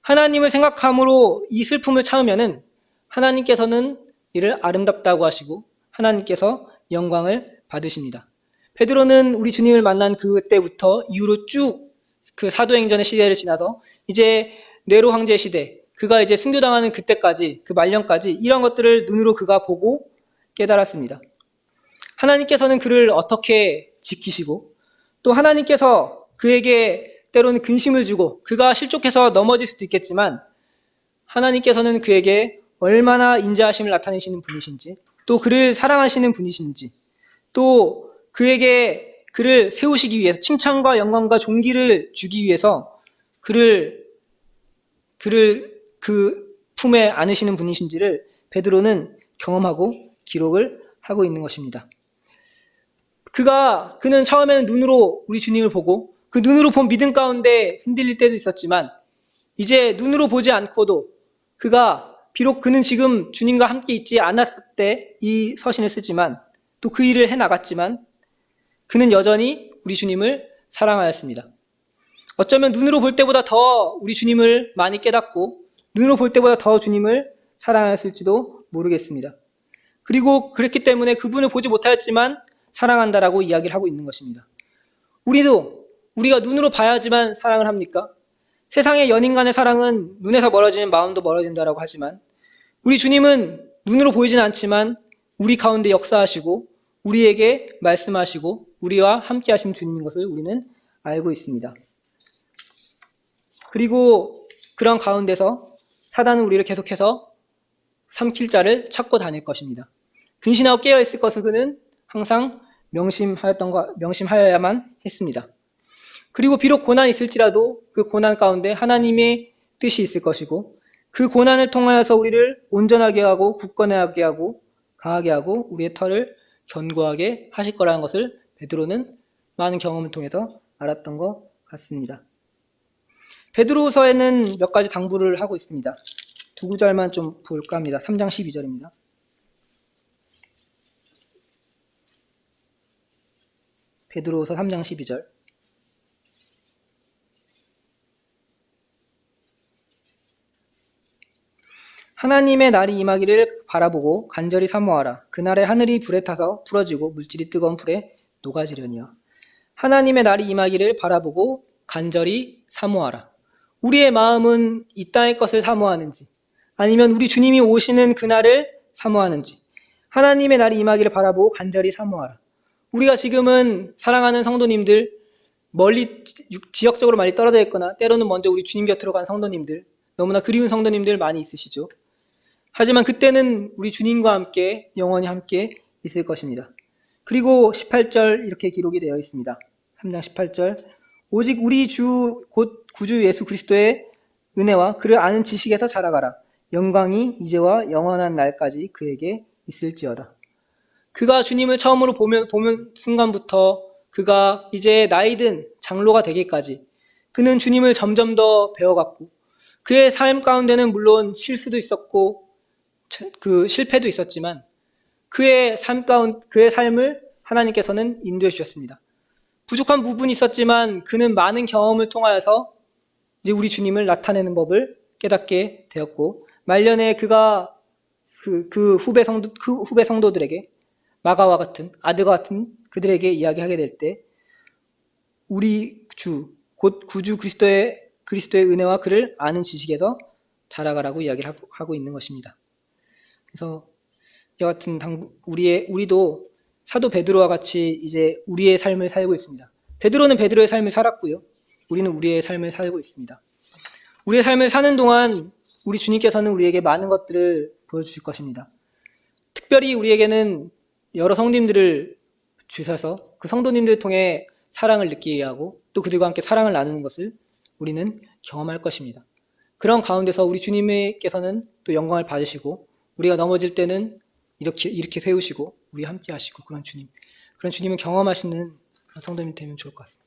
하나님을 생각함으로 이 슬픔을 참으면은 하나님께서는 이를 아름답다고 하시고 하나님께서 영광을 받으십니다. 베드로는 우리 주님을 만난 그때부터 이후로 쭉 그 사도행전의 시대를 지나서 이제 네로 황제 시대, 그가 이제 순교당하는 그때까지, 그 말년까지 이런 것들을 눈으로 그가 보고 깨달았습니다. 하나님께서는 그를 어떻게 지키시고 또 하나님께서 그에게 때로는 근심을 주고 그가 실족해서 넘어질 수도 있겠지만 하나님께서는 그에게 얼마나 인자하심을 나타내시는 분이신지, 또 그를 사랑하시는 분이신지, 또 그에게 그를 세우시기 위해서 칭찬과 영광과 존귀를 주기 위해서 그를 그 품에 안으시는 분이신지를 베드로는 경험하고 기록을 하고 있는 것입니다. 그는 처음에는 눈으로 우리 주님을 보고 그 눈으로 본 믿음 가운데 흔들릴 때도 있었지만 이제 눈으로 보지 않고도 비록 그는 지금 주님과 함께 있지 않았을 때 이 서신을 쓰지만 또 그 일을 해나갔지만 그는 여전히 우리 주님을 사랑하였습니다. 어쩌면 눈으로 볼 때보다 더 우리 주님을 많이 깨닫고 눈으로 볼 때보다 더 주님을 사랑하였을지도 모르겠습니다. 그리고 그랬기 때문에 그분을 보지 못하였지만 사랑한다라고 이야기를 하고 있는 것입니다. 우리가 눈으로 봐야지만 사랑을 합니까? 세상의 연인 간의 사랑은 눈에서 멀어지면 마음도 멀어진다라고 하지만 우리 주님은 눈으로 보이진 않지만 우리 가운데 역사하시고 우리에게 말씀하시고 우리와 함께 하신 주님인 것을 우리는 알고 있습니다. 그리고 그런 가운데서 사단은 우리를 계속해서 삼킬 자를 찾고 다닐 것입니다. 근신하고 깨어있을 것을 그는 항상 명심하여야만 했습니다. 그리고 비록 고난이 있을지라도 그 고난 가운데 하나님의 뜻이 있을 것이고 그 고난을 통하여서 우리를 온전하게 하고 굳건하게 하고 강하게 하고 우리의 털을 견고하게 하실 거라는 것을 베드로는 많은 경험을 통해서 알았던 것 같습니다. 베드로서에는 몇 가지 당부를 하고 있습니다. 두 구절만 좀 볼까 합니다. 3장 12절입니다. 베드로서 3장 12절. 하나님의 날이 임하기를 바라보고 간절히 사모하라. 그날에 하늘이 불에 타서 풀어지고 물질이 뜨거운 불에 녹아지려니와. 하나님의 날이 임하기를 바라보고 간절히 사모하라. 우리의 마음은 이 땅의 것을 사모하는지 아니면 우리 주님이 오시는 그날을 사모하는지 하나님의 날이 임하기를 바라보고 간절히 사모하라. 우리가 지금은 사랑하는 성도님들, 멀리 지역적으로 많이 떨어져 있거나 때로는 먼저 우리 주님 곁으로 간 성도님들, 너무나 그리운 성도님들 많이 있으시죠. 하지만 그때는 우리 주님과 함께 영원히 함께 있을 것입니다. 그리고 18절 이렇게 기록이 되어 있습니다. 3장 18절. 오직 우리 주 곧 구주 예수 그리스도의 은혜와 그를 아는 지식에서 자라가라. 영광이 이제와 영원한 날까지 그에게 있을지어다. 그가 주님을 처음으로 보면 순간부터 그가 이제 나이든 장로가 되기까지 그는 주님을 점점 더 배워갔고 그의 삶 가운데는 물론 실수도 있었고 그 실패도 있었지만 그의 삶을 하나님께서는 인도해 주셨습니다. 부족한 부분이 있었지만 그는 많은 경험을 통하여서 이제 우리 주님을 나타내는 법을 깨닫게 되었고 말년에 그가 그 후배 성도들에게 마가와 같은 아들과 같은 그들에게 이야기하게 될 때 우리 주 곧 구주 그리스도의 은혜와 그를 아는 지식에서 자라가라고 이야기를 하고 있는 것입니다. 그래서 이와 같은 우리도 사도 베드로와 같이 이제 우리의 삶을 살고 있습니다. 베드로는 베드로의 삶을 살았고요. 우리는 우리의 삶을 살고 있습니다. 우리의 삶을 사는 동안 우리 주님께서는 우리에게 많은 것들을 보여주실 것입니다. 특별히 우리에게는 여러 성도님들을 주셔서 그 성도님들을 통해 사랑을 느끼게 하고 또 그들과 함께 사랑을 나누는 것을 우리는 경험할 것입니다. 그런 가운데서 우리 주님께서는 또 영광을 받으시고 우리가 넘어질 때는 이렇게 세우시고 우리 함께 하시고 그런 주님을 경험하시는 성도님 되면 좋을 것 같습니다.